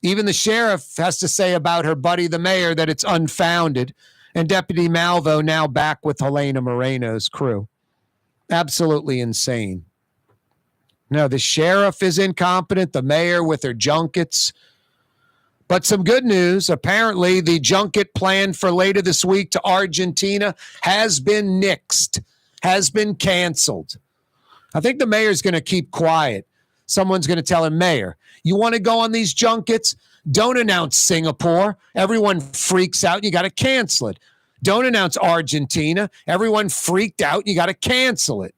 Even the sheriff has to say about her buddy, the mayor, that it's unfounded. And Deputy Malvo now back with Helena Moreno's crew. Absolutely insane. No, the sheriff is incompetent, the mayor with her junkets. But some good news. Apparently, the junket planned for later this week to Argentina has been nixed, has been canceled. I think the mayor's going to keep quiet. Someone's going to tell him, Mayor, you want to go on these junkets? Don't announce Singapore. Everyone freaks out. You got to cancel it. Don't announce Argentina. Everyone freaked out. You got to cancel it.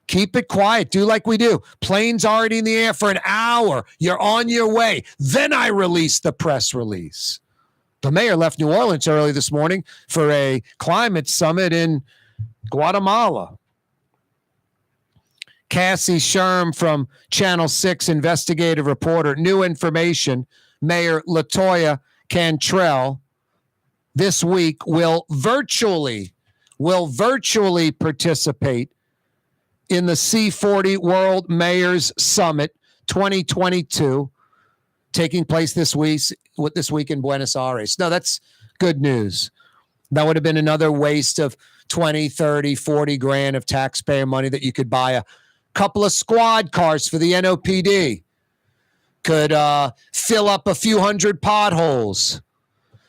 Keep it quiet. Do like we do. Plane's already in the air for an hour. You're on your way. Then I release the press release. The mayor left New Orleans early this morning for a climate summit in Guatemala. Cassie Schirm from Channel 6 investigative reporter. New information. Mayor LaToya Cantrell this week will virtually participate in the C40 World Mayors Summit 2022, taking place this week in Buenos Aires. No, that's good news. That would have been another waste of 20, 30, 40 grand of taxpayer money that you could buy a couple of squad cars for the NOPD. Could fill up a few hundred potholes.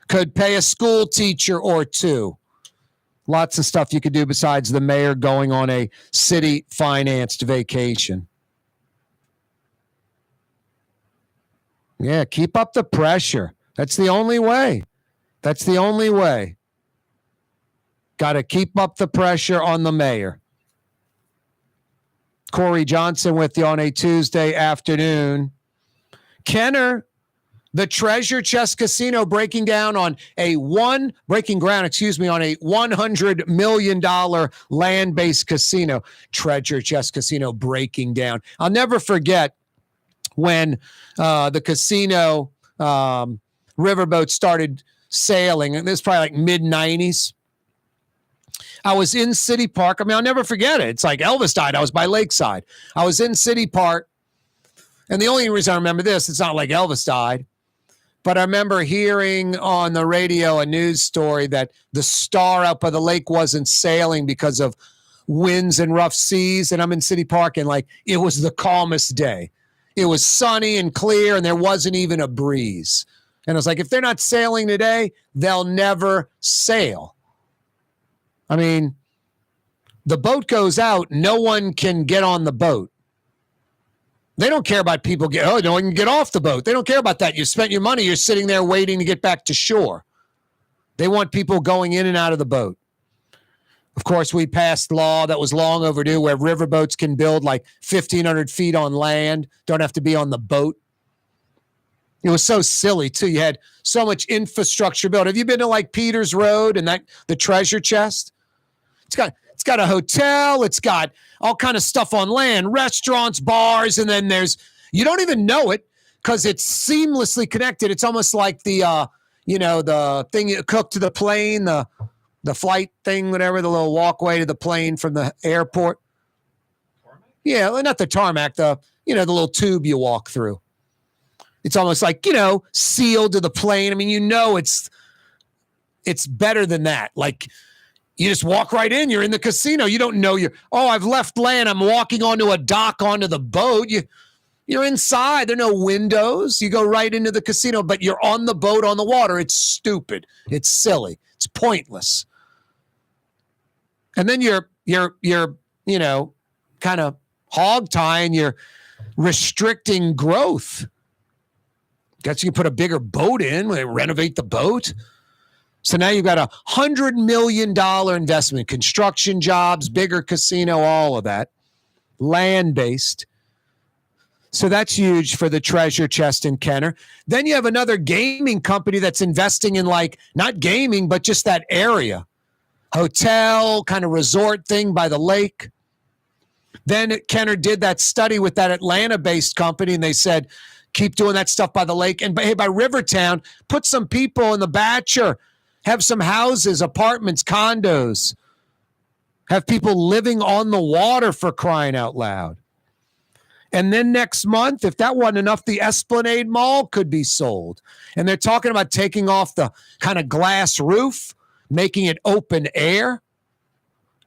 Could pay a school teacher or two. Lots of stuff you could do besides the mayor going on a city-financed vacation. Yeah, keep up the pressure. That's the only way. That's the only way. Got to keep up the pressure on the mayor. Corey Johnson with you on a Tuesday afternoon. Kenner, the Treasure Chest Casino breaking ground on a $100 million land-based casino. Treasure Chest Casino breaking down. I'll never forget when the casino riverboat started sailing, and this is probably like mid-90s. I was in City Park. I mean, I'll never forget it. It's like Elvis died. I was by Lakeside. I was in City Park, and the only reason I remember this, it's not like Elvis died, but I remember hearing on the radio a news story that the Star out by the lake wasn't sailing because of winds and rough seas. And I'm in City Park, and like it was the calmest day. It was sunny and clear, and there wasn't even a breeze. And I was like, if they're not sailing today, they'll never sail. I mean, the boat goes out, no one can get on the boat. They don't care about people no one can get off the boat. They don't care about that. You spent your money. You're sitting there waiting to get back to shore. They want people going in and out of the boat. Of course, we passed law that was long overdue where riverboats can build like 1,500 feet on land, don't have to be on the boat. It was so silly, too. You had so much infrastructure built. Have you been to like Peters Road and the Treasure Chest? It's got a hotel. It's got all kind of stuff on land, restaurants, bars, and then you don't even know it because it's seamlessly connected. It's almost like the thing you hook to the plane, the flight thing, whatever, the little walkway to the plane from the airport. Yeah, not the tarmac, the little tube you walk through. It's almost like, sealed to the plane. I mean, it's better than that. Like, you just walk right in. You're in the casino. You don't know I've left land. I'm walking onto a dock onto the boat. You're inside. There are no windows. You go right into the casino, but you're on the boat on the water. It's stupid. It's silly. It's pointless. And then you're kind of hog tying. You're restricting growth. Guess you can put a bigger boat in when they renovate the boat. So now you've got $100 million investment, construction jobs, bigger casino, all of that, land-based. So that's huge for the Treasure Chest in Kenner. Then you have another gaming company that's investing in not gaming, but just that area. Hotel, kind of resort thing by the lake. Then Kenner did that study with that Atlanta-based company, and they said, keep doing that stuff by the lake. And by Rivertown, put some people in the Bachelor. Have some houses, apartments, condos. Have people living on the water for crying out loud. And then next month, if that wasn't enough, the Esplanade Mall could be sold. And they're talking about taking off the kind of glass roof, making it open air,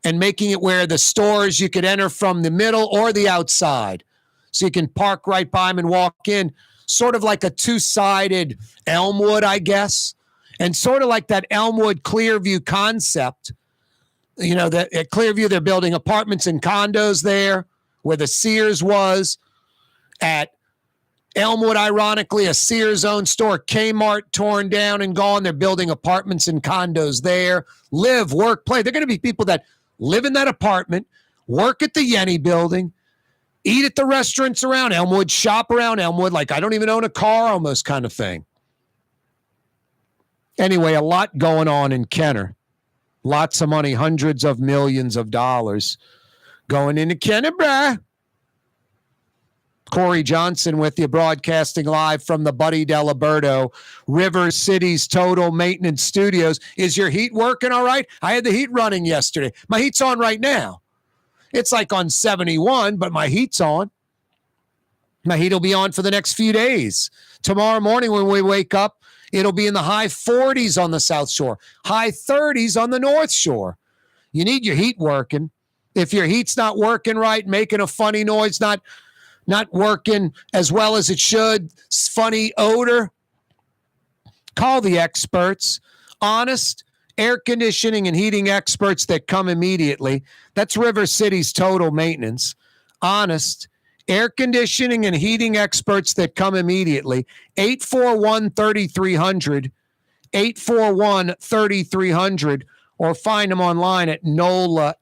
and making it where the stores you could enter from the middle or the outside. So you can park right by them and walk in, sort of like a two-sided Elmwood, I guess, and sort of like that Elmwood Clearview concept. You know, that at Clearview, they're building apartments and condos there where the Sears was. At Elmwood, ironically, a Sears-owned store, Kmart, torn down and gone. They're building apartments and condos there. Live, work, play. They're going to be people that live in that apartment, work at the Yenny building, eat at the restaurants around Elmwood, shop around Elmwood, like I don't even own a car almost kind of thing. Anyway, a lot going on in Kenner. Lots of money, hundreds of millions of dollars going into Kenner, bruh. Corey Johnson with you, broadcasting live from the Buddy Diliberto River City's Total Maintenance Studios. Is your heat working all right? I had the heat running yesterday. My heat's on right now. It's like on 71, but my heat's on. My heat will be on for the next few days. Tomorrow morning when we wake up, it'll be in the high 40s on the South Shore, high 30s on the North Shore. You need your heat working. If your heat's not working right, making a funny noise, not working as well as it should, funny odor, call the experts. Honest air conditioning and heating experts that come immediately. That's River City's Total Maintenance. Honest air conditioning and heating experts that come immediately. 841-3300, 841-3300, or find them online at nolaac.com.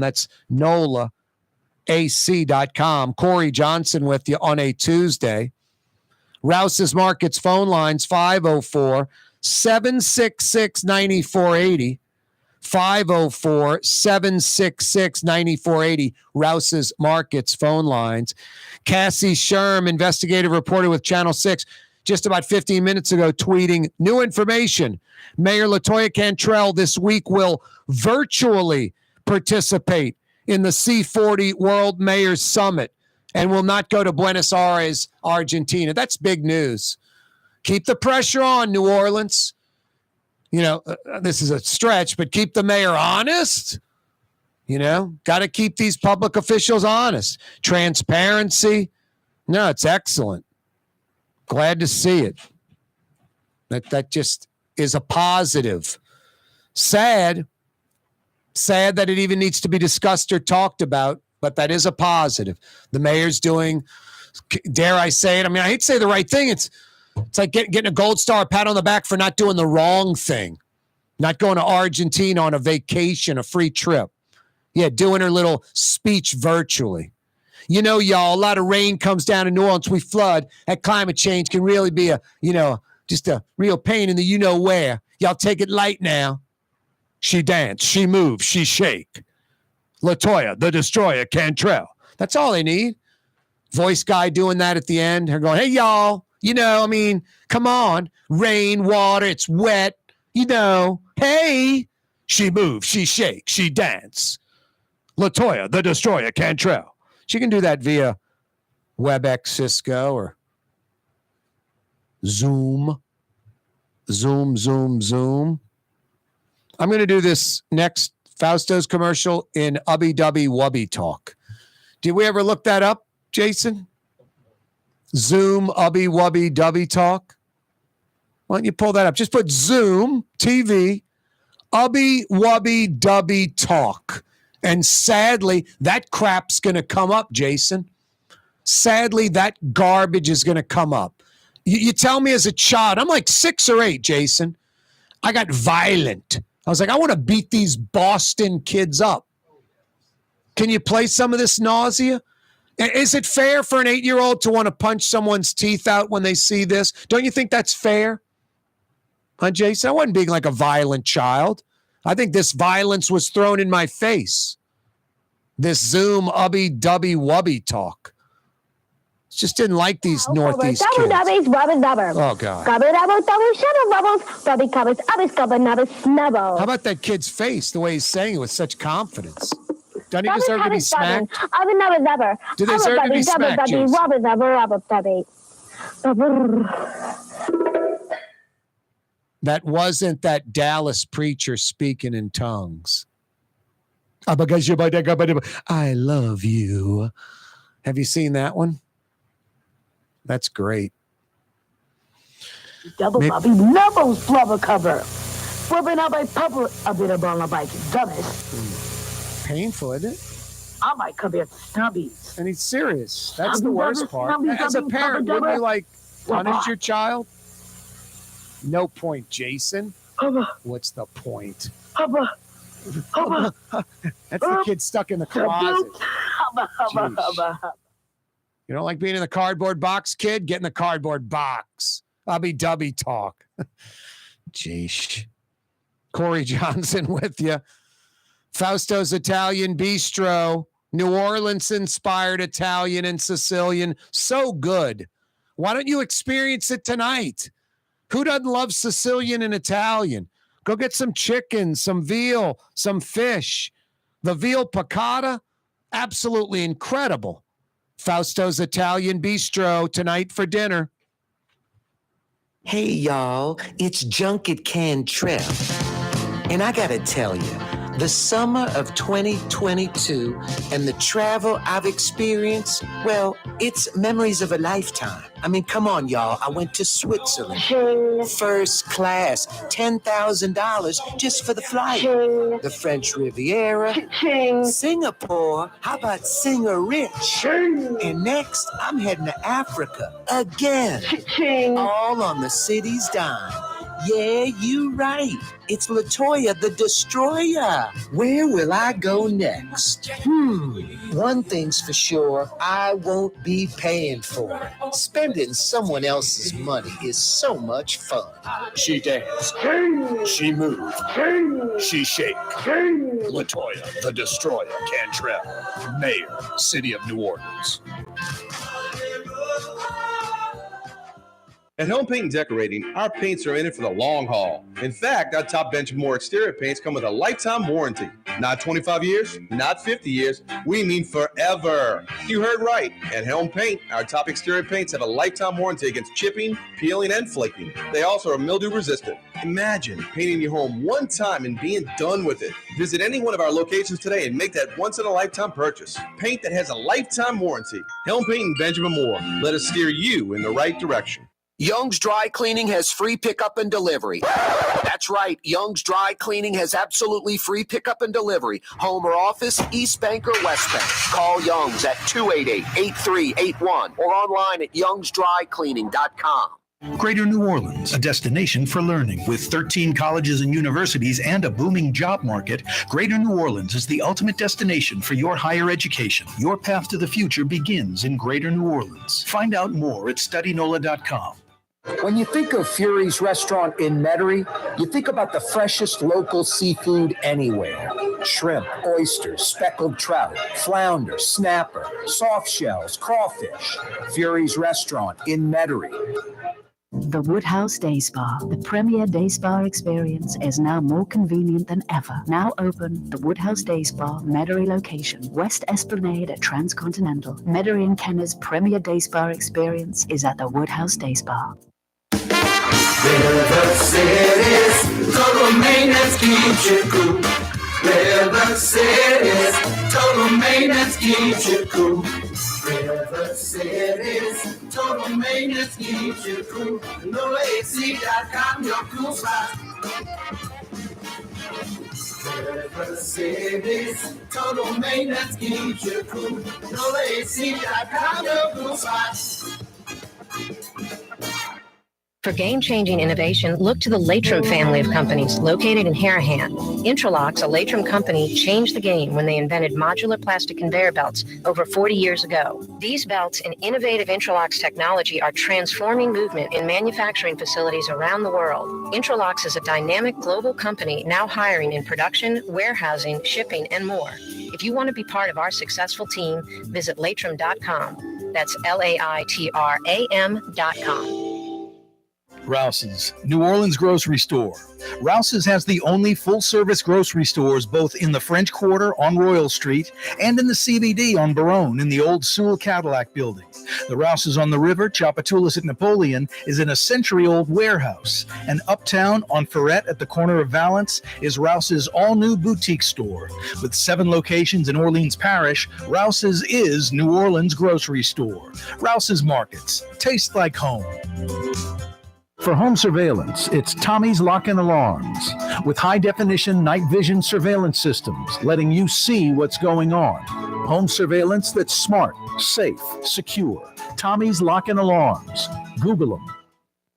That's nolaac.com. Corey Johnson with you on a Tuesday. Rouse's Markets phone lines 504-766-9480. 504-766-9480. Rouse's Markets phone lines. Cassie Schirm, investigative reporter with Channel 6, just about 15 minutes ago, tweeting new information. Mayor LaToya Cantrell this week will virtually participate in the C40 World Mayors Summit and will not go to Buenos Aires, Argentina. That's big news. Keep the pressure on, New Orleans. You know, this is a stretch, but keep the mayor honest. You know, got to keep these public officials honest. Transparency. No, it's excellent. Glad to see it. That just is a positive. Sad that it even needs to be discussed or talked about, but that is a positive. The mayor's doing, dare I say it? I mean, I hate to say the right thing. It's like getting a gold star, a pat on the back for not doing the wrong thing. Not going to Argentina on a vacation, a free trip. Yeah, doing her little speech virtually. You know, y'all, a lot of rain comes down in New Orleans. We flood. That climate change can really be just a real pain in the you-know-where. Y'all take it light now. She dance, she moves, she shake. LaToya, the Destroyer, Cantrell. That's all they need. Voice guy doing that at the end. Her going, hey, y'all. You know, I mean, come on. Rain, water, it's wet. You know, hey. She moves, she shakes, she dance. LaToya, the Destroyer, Cantrell. She can do that via WebEx, Cisco, or Zoom. Zoom. I'm going to do this next Fausto's commercial in Ubby Dubby Wubby Talk. Did we ever look that up, Jason? Zoom, Ubby Wubby Dubby Talk. Why don't you pull that up? Just put Zoom, TV, Ubby Wubby Dubby Talk. And sadly, that crap's going to come up, Jason. Sadly, that garbage is going to come up. You tell me as a child, I'm like 6 or 8, Jason. I got violent. I was like, I want to beat these Boston kids up. Can you play some of this nausea? Is it fair for an 8-year-old to want to punch someone's teeth out when they see this? Don't you think that's fair? Huh, Jason? I wasn't being like a violent child. I think this violence was thrown in my face. This Zoom, Ubby, Dubby, Wubby talk. Just didn't like these Northeast kids. Oh, God. How about that kid's face, the way he's saying it with such confidence? Doesn't he deserve to be smacked? Do they deserve to be smacked, James? That wasn't that Dallas preacher speaking in tongues. I love you. Have you seen that one? That's great. Double Bobby Levels flubber cover. Rubbing out my pupper a bit of on the bike. Dumbass. Painful, isn't it? I might come here for stubbies. And he's serious. That's the worst part. As a parent, wouldn't you like punish your child? No point, Jason. What's the point? That's the kid stuck in the closet. You don't like being in the cardboard box, kid? Get in the cardboard box. Ubby-dubby talk. Jeesh. Corey Johnson with you. Fausto's Italian Bistro. New Orleans-inspired Italian and Sicilian. So good. Why don't you experience it tonight? Who doesn't love Sicilian and Italian? Go get some chicken, some veal, some fish. The veal piccata, absolutely incredible. Fausto's Italian Bistro tonight for dinner. Hey, y'all, it's Junket Cantrell. And I gotta tell you, the summer of 2022 and the travel I've experienced, well, it's memories of a lifetime. I mean, come on, y'all. I went to Switzerland. First class, $10,000 just for the flight. The French Riviera. Singapore. How about Singer-Rich? And next, I'm heading to Africa again. All on the city's dime. Yeah, you right. It's LaToya the Destroyer. Where will I go next? One thing's for sure, I won't be paying for it. Spending someone else's money is so much fun. She danced. She moved. She shake. LaToya the Destroyer Cantrell, Mayor, City of New Orleans. At Home Paint and Decorating, our paints are in it for the long haul. In fact, our top bench more exterior paints come with a lifetime warranty. Not 25 years, not 50 years, we mean forever. You heard right. At Helm Paint, our top exterior paints have a lifetime warranty against chipping, peeling, and flaking. They also are mildew resistant. Imagine painting your home one time and being done with it. Visit any one of our locations today and make that once-in-a-lifetime purchase. Paint that has a lifetime warranty. Helm Paint and Benjamin Moore. Let us steer you in the right direction. Young's Dry Cleaning has free pickup and delivery. That's right. Young's Dry Cleaning has absolutely free pickup and delivery. Home or office, East Bank or West Bank. Call Young's at 288-8381 or online at youngsdrycleaning.com. Greater New Orleans, a destination for learning. With 13 colleges and universities and a booming job market, Greater New Orleans is the ultimate destination for your higher education. Your path to the future begins in Greater New Orleans. Find out more at studynola.com. When you think of Fury's restaurant in Metairie, you think about the freshest local seafood anywhere. Shrimp, oysters, speckled trout, flounder, snapper, soft shells, crawfish. Fury's restaurant in Metairie. The Woodhouse Day Spa, the premier day spa experience, is now more convenient than ever. Now open, the Woodhouse Day Spa, Metairie location, West Esplanade at Transcontinental. Metairie and Kenner's premier day spa experience is at the Woodhouse Day Spa. River City's total maintenance keeps you cool. River City's total maintenance keeps you cool. River City's total maintenance keeps you cool. NoAC.com, your cool spot. River City's total maintenance keeps you cool. NoAC.com, your cool spot. For game-changing innovation, look to the Latrim family of companies located in Harahan. Intralocks, a Latrim company, changed the game when they invented modular plastic conveyor belts over 40 years ago. These belts and innovative Intralocks technology are transforming movement in manufacturing facilities around the world. Intralocks is a dynamic global company now hiring in production, warehousing, shipping, and more. If you want to be part of our successful team, visit Latrim.com. That's LAITRAM.com. Rouse's, New Orleans grocery store. Rouse's has the only full-service grocery stores both in the French Quarter on Royal Street and in the CBD on Baronne in the old Sewell Cadillac building. The Rouse's on the river, Tchoupitoulas at Napoleon, is in a century-old warehouse. And Uptown on Ferret at the corner of Valence is Rouse's all-new boutique store. With 7 locations in Orleans Parish, Rouse's is New Orleans grocery store. Rouse's Markets. Taste like home. For home surveillance, it's Tommy's Lock and Alarms, with high-definition night vision surveillance systems letting you see what's going on. Home surveillance that's smart, safe, secure. Tommy's Lock and Alarms. Google them.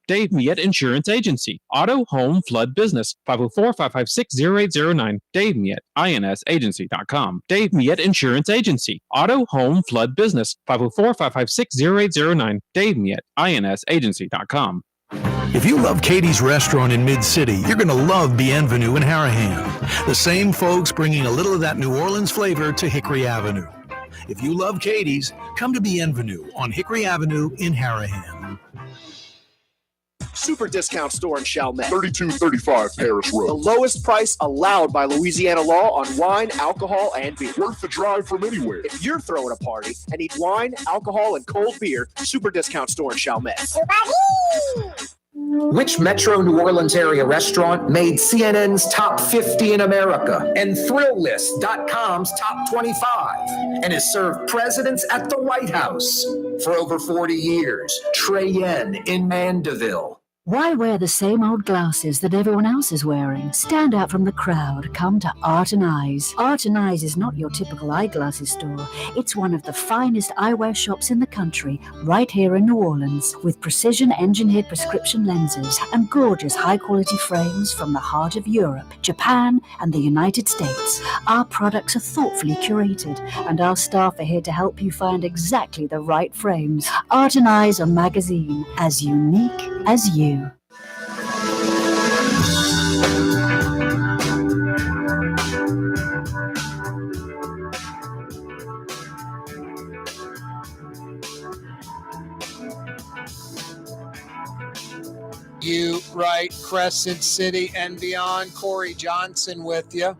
Dave Miette Insurance Agency. Auto, home, flood business. 504-556-0809. Dave Miette, insagency.com. Dave Miette Insurance Agency. Auto, home, flood business. 504-556-0809. Dave Miette, insagency.com. If you love Katie's Restaurant in Mid-City, you're going to love Bienvenue in Harahan. The same folks bringing a little of that New Orleans flavor to Hickory Avenue. If you love Katie's, come to Bienvenue on Hickory Avenue in Harahan. Super discount store in Chalmette. 3235 Paris Road. The lowest price allowed by Louisiana law on wine, alcohol, and beer. Worth the drive from anywhere. If you're throwing a party and need wine, alcohol, and cold beer, super discount store in Chalmette. Which Metro New Orleans area restaurant made CNN's top 50 in America and ThrillList.com's top 25 and has served presidents at the White House for over 40 years? Trey Yen in Mandeville. Why wear the same old glasses that everyone else is wearing? Stand out from the crowd. Come to Art and Eyes. Art and Eyes is not your typical eyeglasses store. It's one of the finest eyewear shops in the country, right here in New Orleans, with precision-engineered prescription lenses and gorgeous high-quality frames from the heart of Europe, Japan, and the United States. Our products are thoughtfully curated, and our staff are here to help you find exactly the right frames. Art and Eyes, a magazine as unique as you. You right, Crescent City and beyond. Corey Johnson with you.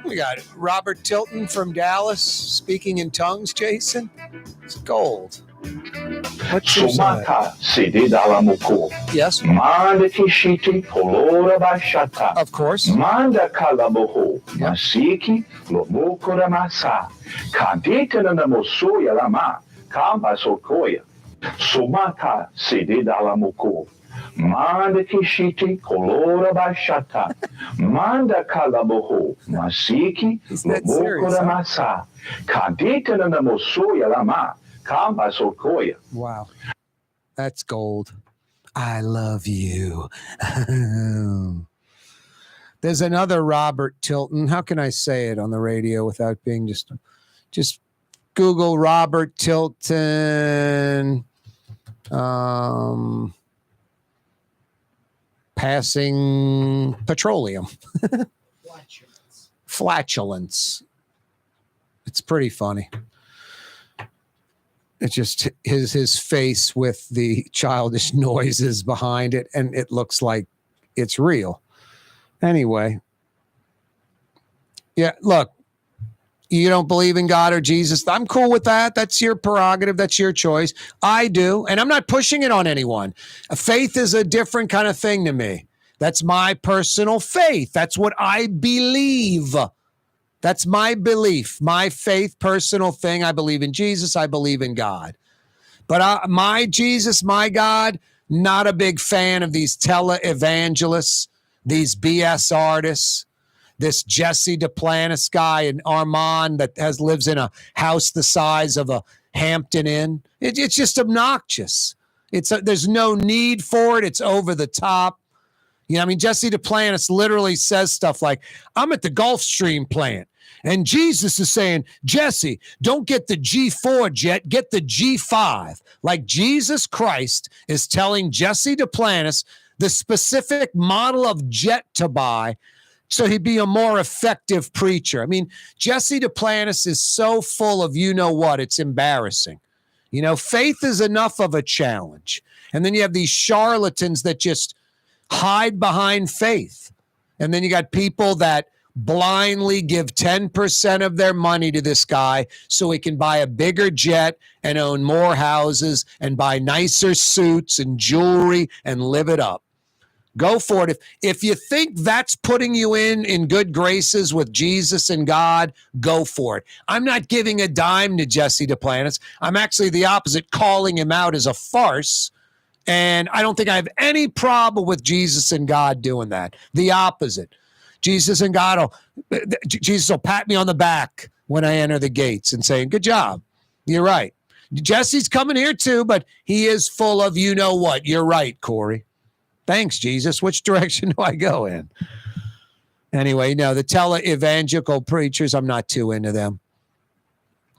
We got Robert Tilton from Dallas speaking in tongues, Jason. It's gold. Sumata sede dalamoko. Yes. Manda kishiti polora bashata. Of course. Manda kalaboho. Masiki lomokora masa. Kadeta na mosoya lama. Kamba sokoya. Sumata sede dalamoko. Manda kishiti polora bashata. Manda kalaboho. Masiki lomokora masa. Kadeta na mosoya lama. Wow. That's gold. I love you. There's another Robert Tilton. How can I say it on the radio without being just Google Robert Tilton passing petroleum. Flatulence. It's pretty funny. It's just his face with the childish noises behind it, and it looks like it's real. Anyway, yeah, look, you don't believe in God or Jesus. I'm cool with that. That's your prerogative. That's your choice. I do, and I'm not pushing it on anyone. Faith is a different kind of thing to me. That's my personal faith. That's what I believe. That's my belief, my faith, personal thing. I believe in Jesus. I believe in God. But my Jesus, my God, not a big fan of these tele-evangelists, these BS artists, this Jesse Duplantis guy in Armand that lives in a house the size of a Hampton Inn. It's just obnoxious. There's no need for it. It's over the top. You know, I mean, Jesse Duplantis literally says stuff like, I'm at the Gulfstream plant. And Jesus is saying, Jesse, don't get the G4 jet, get the G5. Like Jesus Christ is telling Jesse Duplantis the specific model of jet to buy so he'd be a more effective preacher. I mean, Jesse Duplantis is so full of you-know-what, it's embarrassing. You know, faith is enough of a challenge. And then you have these charlatans that just hide behind faith. And then you got people that blindly give 10% of their money to this guy so he can buy a bigger jet and own more houses and buy nicer suits and jewelry and live it up. Go for it. If you think that's putting you in good graces with Jesus and God, go for it. I'm not giving a dime to Jesse Duplantis. I'm actually the opposite, calling him out as a farce. And I don't think I have any problem with Jesus and God doing that. The opposite. Jesus and God Jesus will pat me on the back when I enter the gates and saying, good job. You're right. Jesse's coming here too, but he is full of you know what. You're right, Corey. Thanks, Jesus. Which direction do I go in? Anyway, no, the tele-evangelical preachers, I'm not too into them.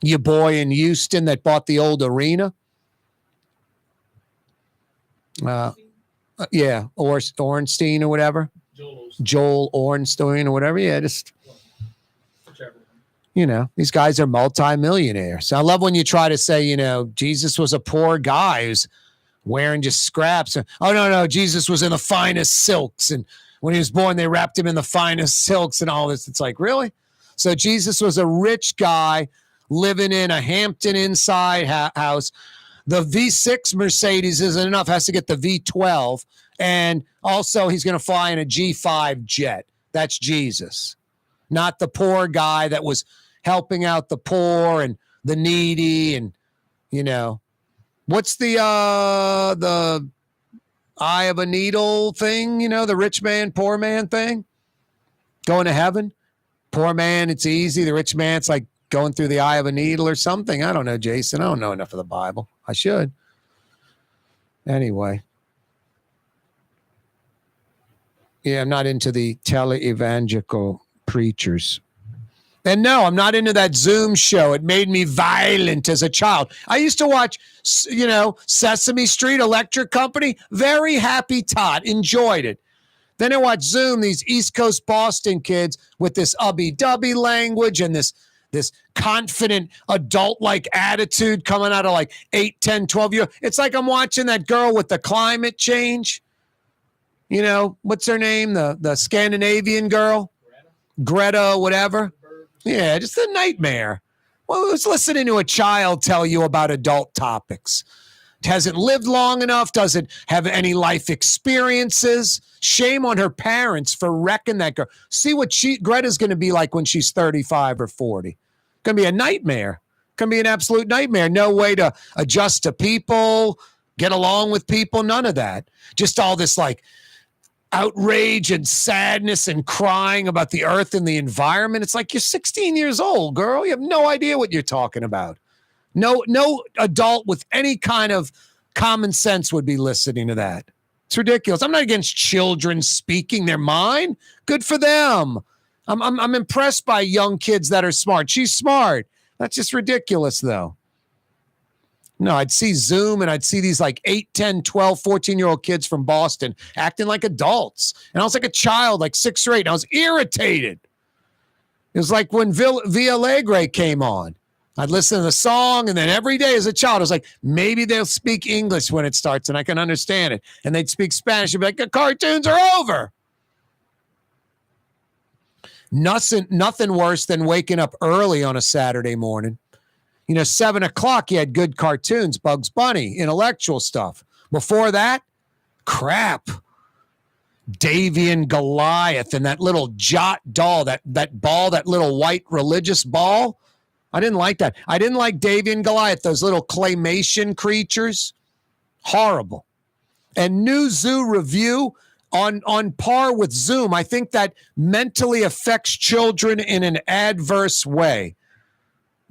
Your boy in Houston that bought the old arena. Yeah, Ornstein or whatever. Joel Ornstein or whatever. Yeah, just, you know, these guys are multimillionaires. I love when you try to say, you know, Jesus was a poor guy who's wearing just scraps. Oh, no, Jesus was in the finest silks. And when he was born, they wrapped him in the finest silks and all this. It's like, really? So Jesus was a rich guy living in a Hampton inside house. The V6 Mercedes isn't enough. Has to get the V12. And also he's going to fly in a G5 jet. That's Jesus. Not the poor guy that was helping out the poor and the needy and, you know. What's the eye of a needle thing, you know, the rich man, poor man thing? Going to heaven? Poor man, it's easy. The rich man, it's like going through the eye of a needle or something. I don't know, Jason. I don't know enough of the Bible. I should. Anyway. Yeah, I'm not into the tele-evangelical preachers. And no, I'm not into that Zoom show. It made me violent as a child. I used to watch, you know, Sesame Street, Electric Company. Very happy tot. Enjoyed it. Then I watched Zoom, these East Coast Boston kids with this ubby-dubby language and this confident adult-like attitude coming out of like 8, 10, 12 years. It's like I'm watching that girl with the climate change. You know, what's her name? The Scandinavian girl? Greta, whatever. Yeah, just a nightmare. Well, who's listening to a child tell you about adult topics? Hasn't lived long enough, doesn't have any life experiences. Shame on her parents for wrecking that girl. See what Greta's going to be like when she's 35 or 40. Going to be a nightmare. Going to be an absolute nightmare. No way to adjust to people, get along with people, none of that. Just all this like outrage and sadness and crying about the earth and the environment. It's like you're 16 years old, girl. You have no idea what you're talking about. No adult with any kind of common sense would be listening to that. It's ridiculous. I'm not against children speaking their mind. Good for them. I'm impressed by young kids that are smart. She's smart. That's just ridiculous, though. No, I'd see Zoom and I'd see these like 8, 10, 12, 14-year-old kids from Boston acting like adults. And I was like a child, like 6 or 8. And I was irritated. It was like when Via Alegre came on. I'd listen to the song, and then every day as a child, I was like, maybe they'll speak English when it starts and I can understand it. And they'd speak Spanish and be like, the cartoons are over. Nothing worse than waking up early on a Saturday morning. You know, 7 o'clock, you had good cartoons, Bugs Bunny, intellectual stuff. Before that, crap. Davy and Goliath and that little Jot doll, that ball, that little white religious ball. I didn't like that. I didn't like Davy and Goliath, those little claymation creatures. Horrible. And New Zoo Review on par with Zoom. I think that mentally affects children in an adverse way.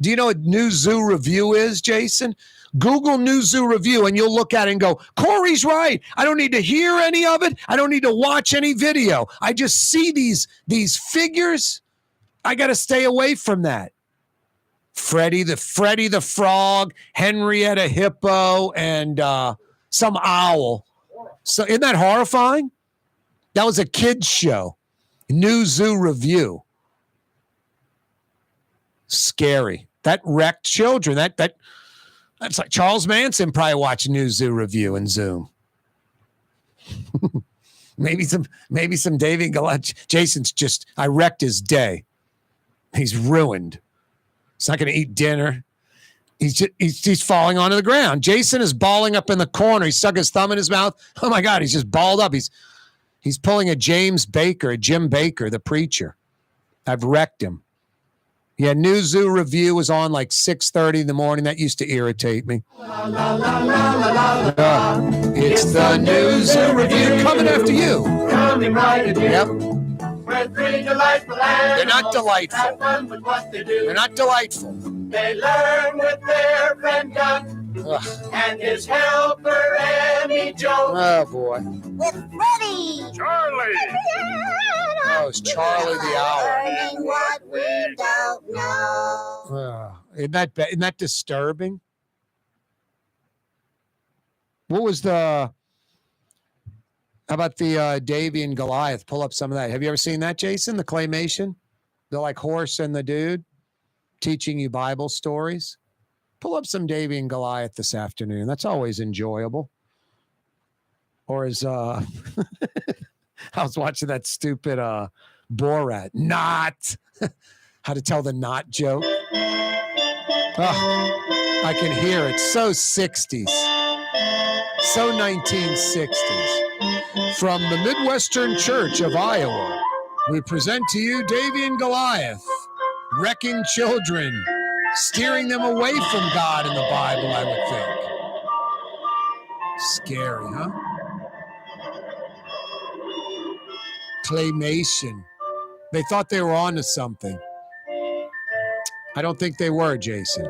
Do you know what New Zoo Review is, Jason? Google New Zoo Review and you'll look at it and go, Corey's right. I don't need to hear any of it. I don't need to watch any video. I just see these figures. I got to stay away from that. Freddy the Frog, Henrietta Hippo, and some owl. So isn't that horrifying? That was a kid's show. New Zoo Review. Scary. That wrecked children. That's like Charles Manson probably watching New Zoo Review and Zoom. maybe some Davy and Goliath. I wrecked his day. He's ruined. He's not going to eat dinner. He's falling onto the ground. Jason is balling up in the corner. He stuck his thumb in his mouth. Oh my God, he's just balled up. He's pulling a Jim Baker, the preacher. I've wrecked him. Yeah, New Zoo Review was on like 6:30 in the morning. That used to irritate me. It's the New Zoo Review coming after you. Coming right at you. Yep. We're three delightful animals. They're not delightful. Have fun with what they do. They're not delightful. They learn with their friend Duck and his helper Emmy Joe. Oh boy. With Freddie. Charlie. Oh, it's Charlie the Owl. Learning what we don't know. Isn't that disturbing? What was how about the Davy and Goliath? Pull up some of that. Have you ever seen that, Jason? The claymation? The like horse and the dude teaching you Bible stories. Pull up some Davy and Goliath this afternoon. That's always enjoyable. Or as I was watching that stupid Borat. Not. How to tell the not joke. Oh, I can hear it. So 60s. So 1960s. From the Midwestern Church of Iowa, we present to you Davy and Goliath, wrecking children, steering them away from God in the Bible, I would think. Scary, huh? Claymation. They thought they were onto something. I don't think they were, Jason.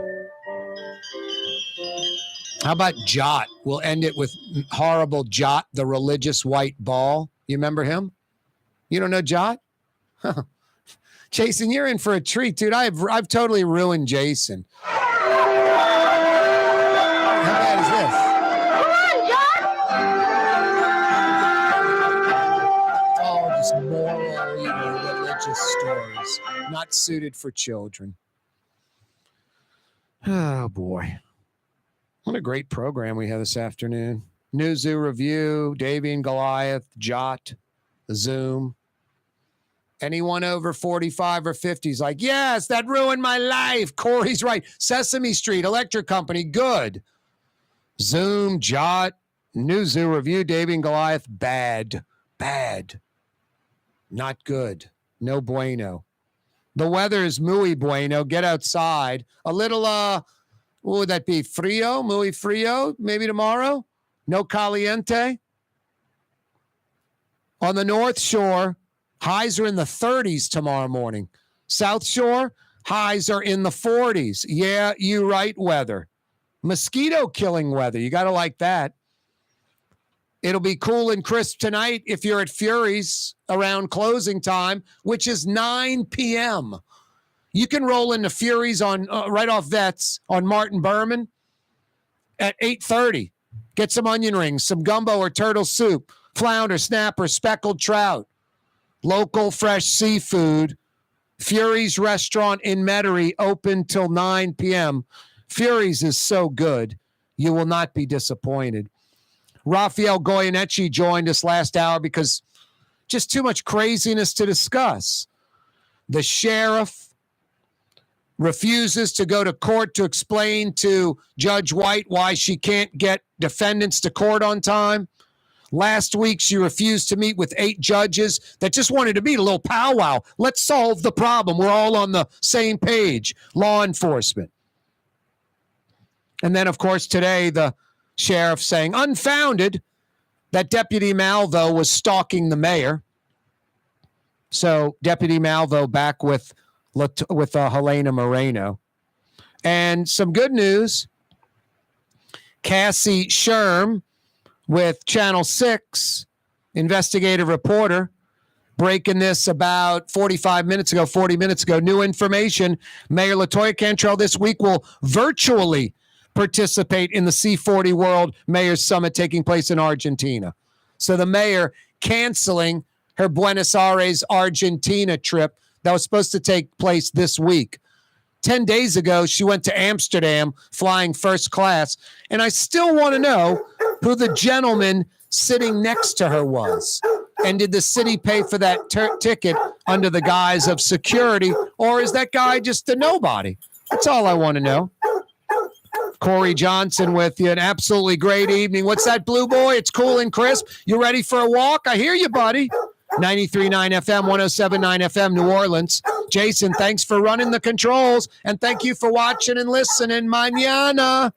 How about Jot? We'll end it with horrible Jot, the religious white ball. You remember him? You don't know Jot? Jason, you're in for a treat, dude. I've totally ruined Jason. How bad is this? Oh, just moral, religious stories, not suited for children. Oh boy. What a great program we have this afternoon. New Zoo Review, Davy and Goliath, Jot, Zoom. Anyone over 45 or 50 is like, yes, that ruined my life. Corey's right. Sesame Street, Electric Company, good. Zoom, Jot, New Zoo Review, Davy and Goliath, bad. Not good. No bueno. The weather is muy bueno. Get outside. A little, what would that be? Frio? Muy frio? Maybe tomorrow? No caliente? On the North Shore, highs are in the 30s tomorrow morning. South Shore, highs are in the 40s. Yeah, you right, weather. Mosquito killing weather. You got to like that. It'll be cool and crisp tonight if you're at Fury's around closing time, which is 9 p.m. You can roll into Fury's on right off Vets on Martin Berman at 8:30. Get some onion rings, some gumbo or turtle soup, flounder, snapper, speckled trout, local fresh seafood. Fury's restaurant in Metairie open till 9 p.m. Fury's is so good, you will not be disappointed. Rafael Goyeneche joined us last hour because just too much craziness to discuss. The sheriff refuses to go to court to explain to Judge White why she can't get defendants to court on time. Last week, she refused to meet with 8 judges that just wanted to meet a little powwow. Let's solve the problem. We're all on the same page. Law enforcement. And then, of course, today, the sheriff saying, unfounded, that Deputy Malvo was stalking the mayor. So Deputy Malvo back with Helena Moreno. And some good news. Cassie Schirm with Channel 6, investigative reporter, breaking this about 40 minutes ago. New information. Mayor LaToya Cantrell this week will virtually participate in the C40 World Mayor's Summit taking place in Argentina. So the mayor canceling her Buenos Aires, Argentina trip that was supposed to take place this week. 10 days ago, she went to Amsterdam flying first class. And I still want to know who the gentleman sitting next to her was? And did the city pay for that ticket under the guise of security, or is that guy just a nobody? That's all I want to know. Corey Johnson with you. An absolutely great evening. What's that, Blue Boy? It's cool and crisp. You ready for a walk? I hear you, buddy. 93.9 FM, 107.9 FM, New Orleans. Jason, thanks for running the controls, and thank you for watching and listening. Mañana.